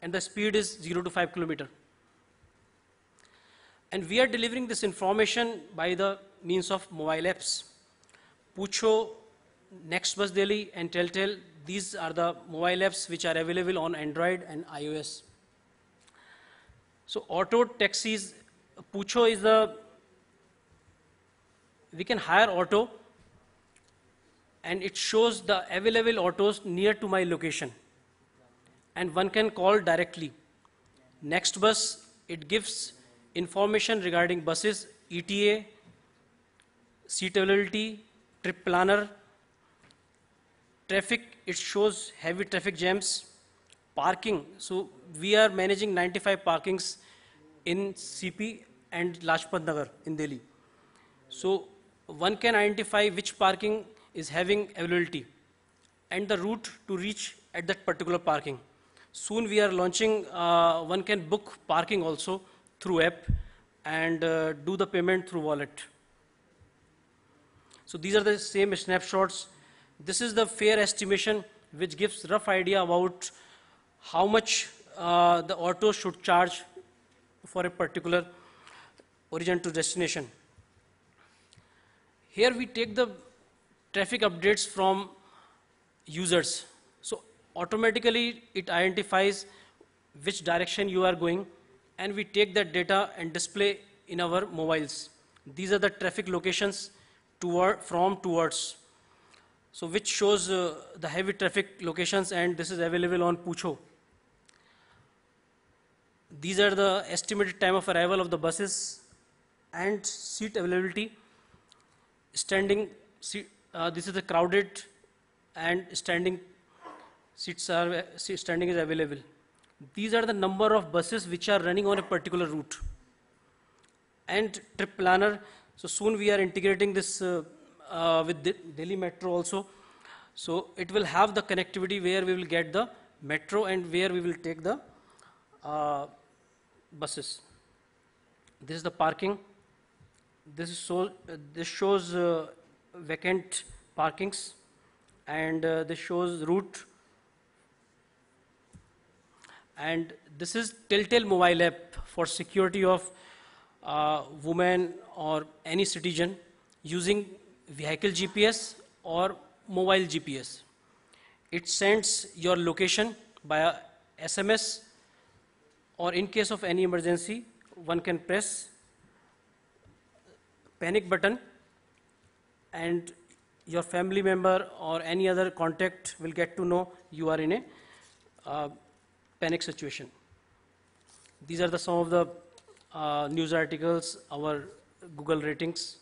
and the speed is 0 to 5 kilometers. And we are delivering this information by the means of mobile apps. Pucho, Next Bus Delhi, and Telltale, these are the mobile apps which are available on Android and iOS. So auto taxis, Pucho is we can hire auto, and it shows the available autos near to my location, and one can call directly. Next Bus, it gives information regarding buses, ETA, seat availability, trip planner. Traffic, it shows heavy traffic jams. Parking, so we are managing 95 parkings in CP and Lajpat Nagar in Delhi. So one can identify which parking is having availability and the route to reach at that particular parking. Soon we are launching, one can book parking also through app and do the payment through wallet. So these are the same snapshots. This is the fare estimation, which gives rough idea about how much the auto should charge for a particular origin to destination. Here we take the traffic updates from users. So automatically it identifies which direction you are going, and we take that data and display in our mobiles. These are the traffic locations from towards. So which shows the heavy traffic locations, and this is available on Pucho. These are the estimated time of arrival of the buses and seat availability. Standing, this is the crowded and standing seats are, standing is available. These are the number of buses which are running on a particular route. And trip planner, so soon we are integrating this with Delhi Metro also. So it will have the connectivity where we will get the metro and where we will take the buses. This is the parking. This shows vacant parkings, and this shows route. And this is Telltale mobile app for security of women or any citizen using vehicle GPS or mobile GPS. It sends your location via SMS, or in case of any emergency, one can press panic button and your family member or any other contact will get to know you are in a panic situation. These are some of the news articles, our Google ratings.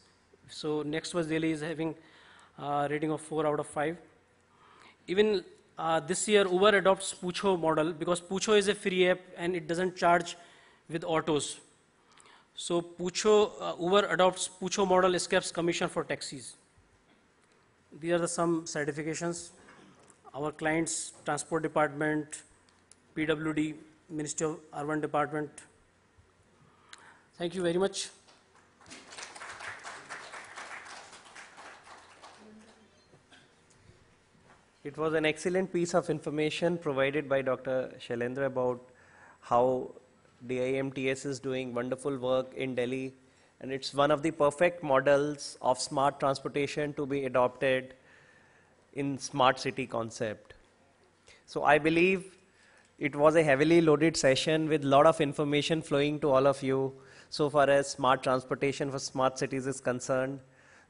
So Next was Daily is having a rating of 4 out of 5. Even this year, Uber adopts Pucho model because Pucho is a free app and it doesn't charge with autos. So Uber adopts Pucho model, escapes commission for taxis. These are some certifications. Our clients, Transport Department, PWD, Ministry of Urban Department. Thank you very much. It was an excellent piece of information provided by Dr. Shailendra about how DIMTS is doing wonderful work in Delhi, and it's one of the perfect models of smart transportation to be adopted in smart city concept. So I believe it was a heavily loaded session with a lot of information flowing to all of you so far as smart transportation for smart cities is concerned.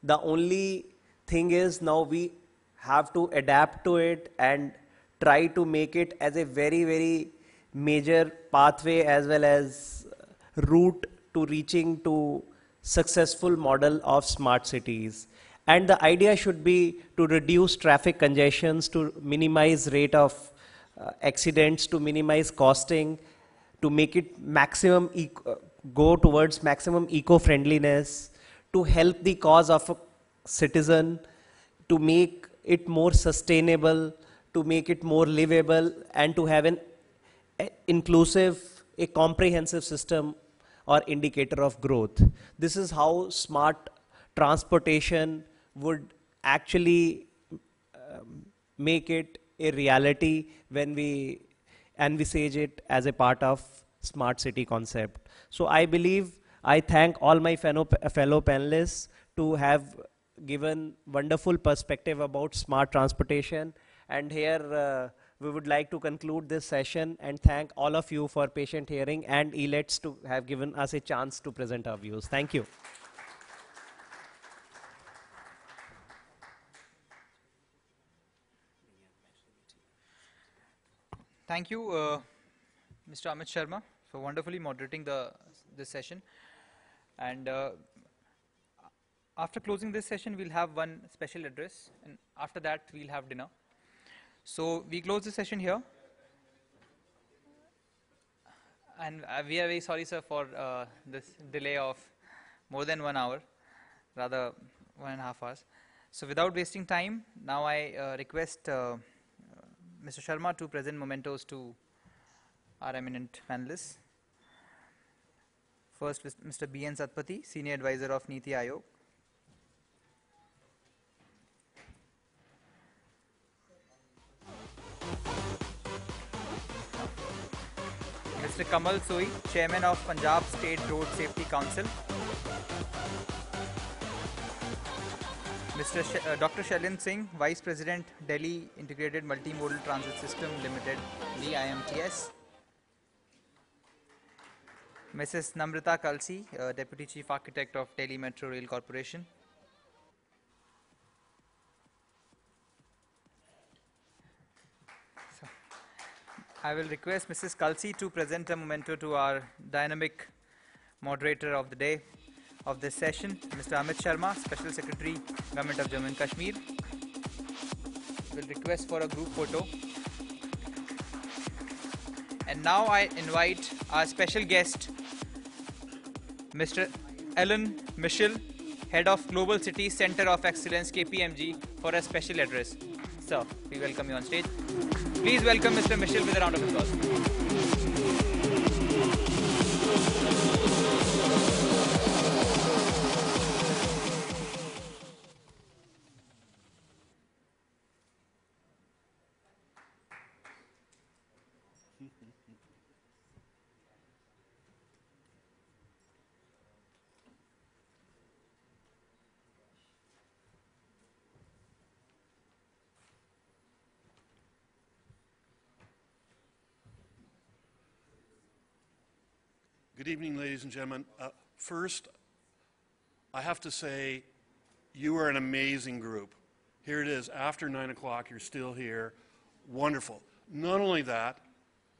The only thing is now we have to adapt to it and try to make it as a very, very major pathway as well as route to reaching to successful model of smart cities. And the idea should be to reduce traffic congestions, to minimize rate of accidents, to minimize costing, to make it maximum go towards maximum eco-friendliness, to help the cause of a citizen, to make it more sustainable, to make it more livable, and to have an inclusive, a comprehensive system or indicator of growth. This is how smart transportation would actually make it a reality when we envisage it as a part of smart city concept. So I believe I thank all my fellow panelists to have given wonderful perspective about smart transportation. And here we would like to conclude this session and thank all of you for patient hearing and elets to have given us a chance to present our views. Thank you. Thank you, Mr. Amit Sharma, for wonderfully moderating this session. And after closing this session, we'll have one special address, and after that, we'll have dinner. So we close the session here. And we are very sorry, sir, for this delay of more than 1 hour, rather 1.5 hours. So without wasting time, now I request Mr. Sharma to present mementos to our eminent panelists. First, Mr. B.N. Satpathy, Senior Advisor of Niti Aayog. Mr. Kamal Soi, Chairman of Punjab State Road Safety Council. Dr. Shailendra Singh, Vice President, Delhi Integrated Multimodal Transit System Limited, DIMTS. Mrs. Namrata Kalsi, Deputy Chief Architect of Delhi Metro Rail Corporation. So, I will request Mrs. Kalsi to present a memento to our dynamic moderator of the day, of this session, Mr. Amit Sharma, Special Secretary, Government of Jammu and Kashmir. Will request for a group photo. And now I invite our special guest, Mr. Alan Michel, Head of Global Cities Center of Excellence, KPMG, for a special address. Sir, we welcome you on stage. Please welcome Mr. Michel with a round of applause. Good evening, ladies and gentlemen. First, I have to say, you are an amazing group. Here it is, after 9 o'clock, you're still here. Wonderful. Not only that,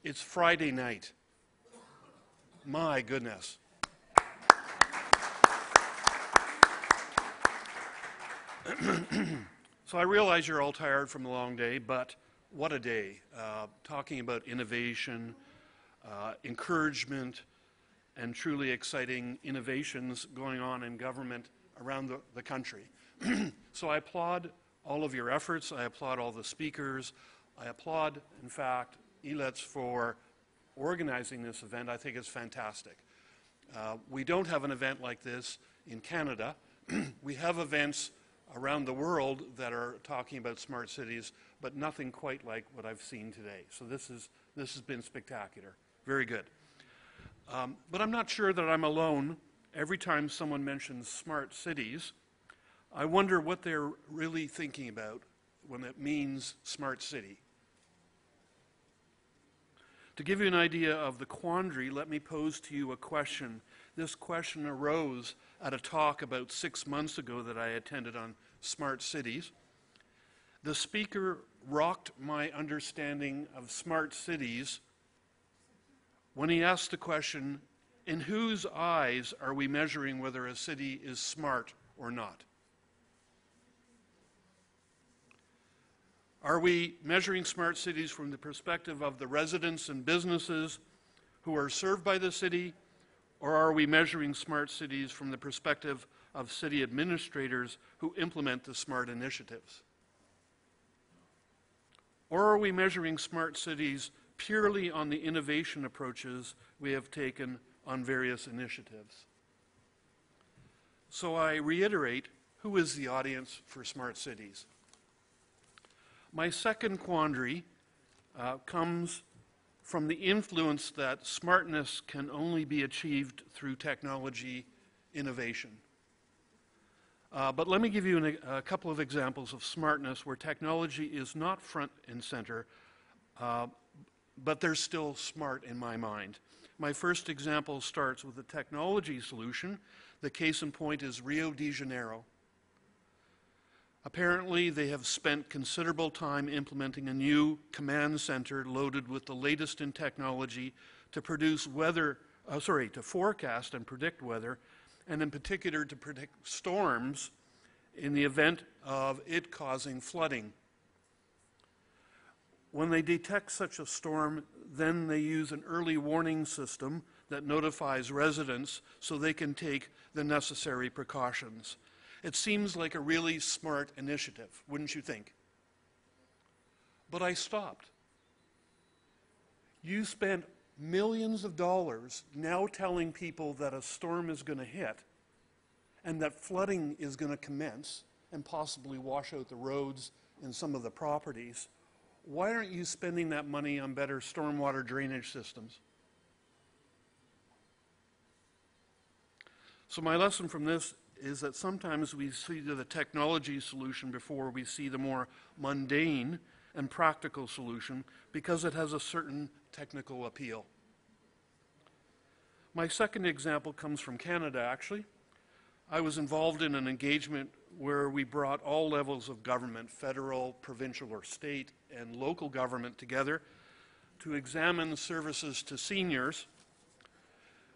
it's Friday night. My goodness. So I realize you're all tired from a long day, but what a day. Talking about innovation, encouragement, and truly exciting innovations going on in government around the country. So I applaud all of your efforts. I applaud all the speakers. I applaud, in fact, elets for organizing this event. I think it's fantastic. We don't have an event like this in Canada. We have events around the world that are talking about smart cities, but nothing quite like what I've seen today. So this has been spectacular. Very good. But I'm not sure that I'm alone. Every time someone mentions smart cities, I wonder what they're really thinking about when it means smart city. To give you an idea of the quandary, let me pose to you a question. This question arose at a talk about 6 months ago that I attended on smart cities. The speaker rocked my understanding of smart cities when he asked the question, in whose eyes are we measuring whether a city is smart or not? Are we measuring smart cities from the perspective of the residents and businesses who are served by the city, or are we measuring smart cities from the perspective of city administrators who implement the smart initiatives? Or are we measuring smart cities purely on the innovation approaches we have taken on various initiatives? So I reiterate, who is the audience for smart cities? My second quandary comes from the influence that smartness can only be achieved through technology innovation. But let me give you a couple of examples of smartness where technology is not front and center, but they're still smart in my mind. My first example starts with a technology solution. The case in point is Rio de Janeiro. Apparently, they have spent considerable time implementing a new command center loaded with the latest in technology to to forecast and predict weather, and in particular to predict storms in the event of it causing flooding. When they detect such a storm, then they use an early warning system that notifies residents so they can take the necessary precautions. It seems like a really smart initiative, wouldn't you think? But I stopped. You spent millions of dollars now telling people that a storm is going to hit and that flooding is going to commence and possibly wash out the roads and some of the properties. Why aren't you spending that money on better stormwater drainage systems? So my lesson from this is that sometimes we see the technology solution before we see the more mundane and practical solution because it has a certain technical appeal. My second example comes from Canada, actually. I was involved in an engagement where we brought all levels of government, federal, provincial, or state, and local government together to examine services to seniors.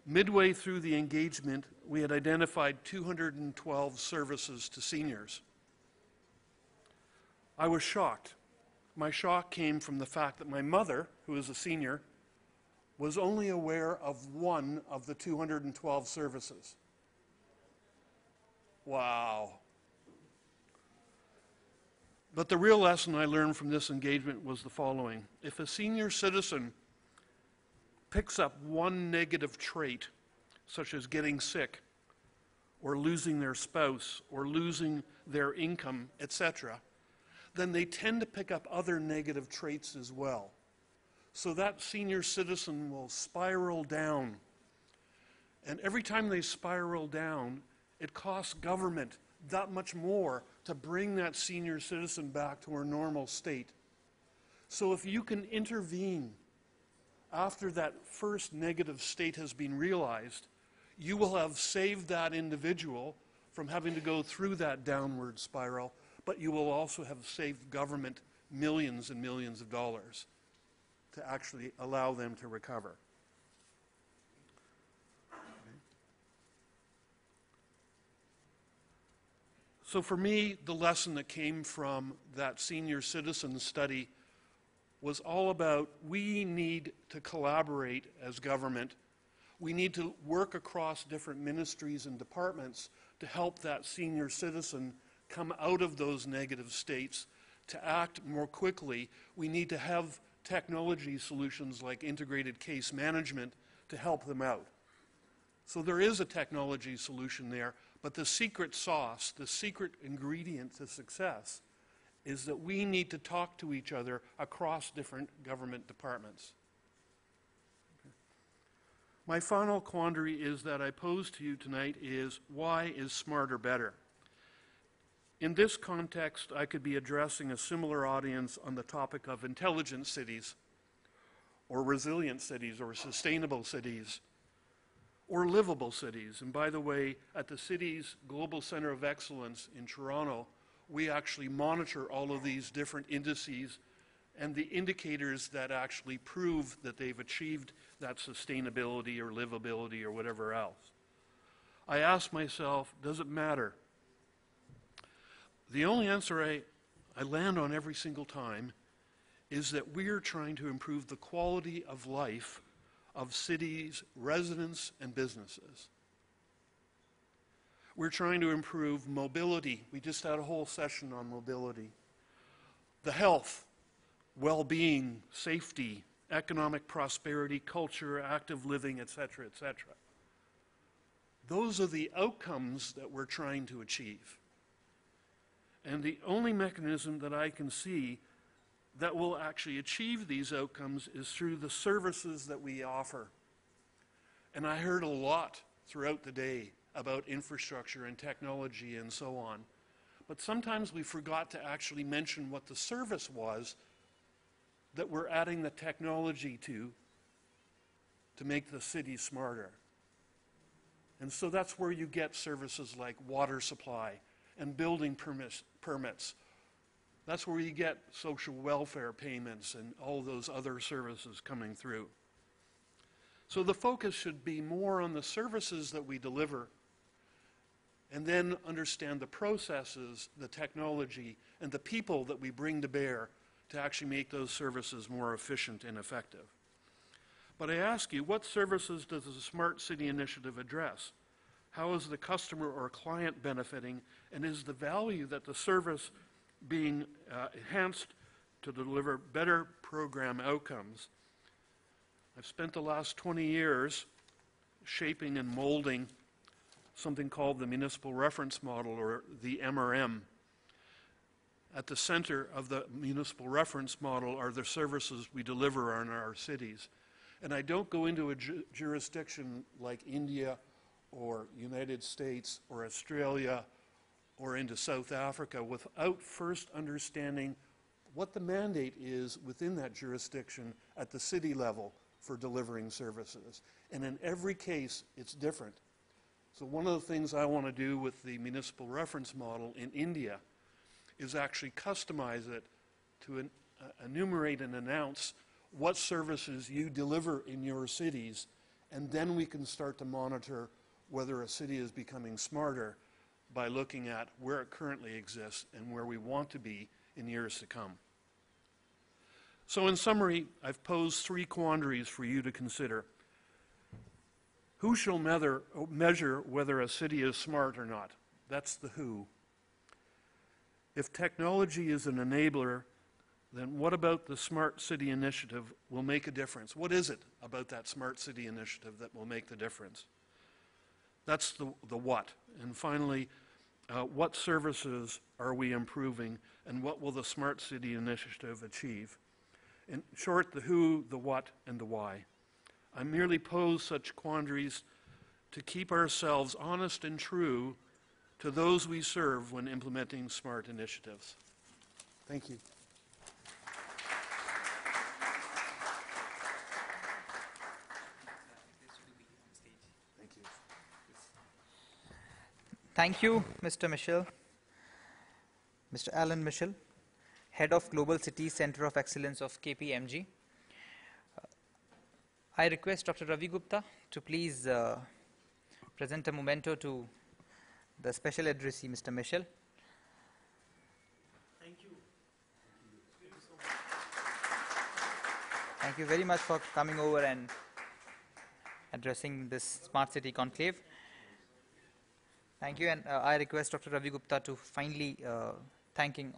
Midway through the engagement, we had identified 212 services to seniors. I was shocked. My shock came from the fact that my mother, who is a senior, was only aware of one of the 212 services. Wow. But the real lesson I learned from this engagement was the following. If a senior citizen picks up one negative trait, such as getting sick, or losing their spouse, or losing their income, etc., then they tend to pick up other negative traits as well. So that senior citizen will spiral down. And every time they spiral down, it costs government that much more to bring that senior citizen back to her normal state. So if you can intervene after that first negative state has been realized, you will have saved that individual from having to go through that downward spiral, but you will also have saved government millions and millions of dollars to actually allow them to recover. So for me, the lesson that came from that senior citizen study was all about we need to collaborate as government. We need to work across different ministries and departments to help that senior citizen come out of those negative states, to act more quickly. We need to have technology solutions like integrated case management to help them out. So there is a technology solution there, but the secret sauce, the secret ingredient to success is that we need to talk to each other across different government departments. Okay. My final quandary is that I pose to you tonight is, why is smarter better? In this context, I could be addressing a similar audience on the topic of intelligent cities, or resilient cities, or sustainable cities, or livable cities. And by the way, at the city's Global Center of Excellence in Toronto, we actually monitor all of these different indices and the indicators that actually prove that they've achieved that sustainability or livability or whatever else. I ask myself, does it matter? The only answer I land on every single time is that we're trying to improve the quality of life of cities, residents, and businesses. We're trying to improve mobility. We just had a whole session on mobility. The health, well-being, safety, economic prosperity, culture, active living, etc., etc. Those are the outcomes that we're trying to achieve. And the only mechanism that I can see that will actually achieve these outcomes is through the services that we offer. And I heard a lot throughout the day about infrastructure and technology and so on. But sometimes we forgot to actually mention what the service was that we're adding the technology to make the city smarter. And so that's where you get services like water supply and building permits. That's where you get social welfare payments and all those other services coming through. So the focus should be more on the services that we deliver, and then understand the processes, the technology, and the people that we bring to bear to actually make those services more efficient and effective. But I ask you, what services does the Smart City Initiative address? How is the customer or client benefiting, and is the value that the service being enhanced to deliver better program outcomes? I've spent the last 20 years shaping and molding something called the Municipal Reference Model, or the MRM. At the center of the Municipal Reference Model are the services we deliver in our cities. And I don't go into a jurisdiction like India or United States or Australia or into South Africa without first understanding what the mandate is within that jurisdiction at the city level for delivering services. And in every case, it's different. So one of the things I want to do with the Municipal Reference Model in India is actually customize it to enumerate and announce what services you deliver in your cities, and then we can start to monitor whether a city is becoming smarter by looking at where it currently exists and where we want to be in years to come. So in summary, I've posed 3 quandaries for you to consider. Who shall measure whether a city is smart or not? That's the who. If technology is an enabler, then what about the Smart City Initiative will make a difference? What is it about that Smart City Initiative that will make the difference? That's the what. And finally, what services are we improving, and what will the Smart City Initiative achieve? In short, the who, the what, and the why. I merely pose such quandaries to keep ourselves honest and true to those we serve when implementing smart initiatives. Thank you. Thank you, Mr. Michel. Mr. Alan Michel, Head of Global Cities Center of Excellence of KPMG. I request Dr. Ravi Gupta to please present a memento to the special addressee, Mr. Michel. Thank you. Thank you very much for coming over and addressing this Smart City Conclave. Thank you, and I request Dr. Ravi Gupta to finally thanking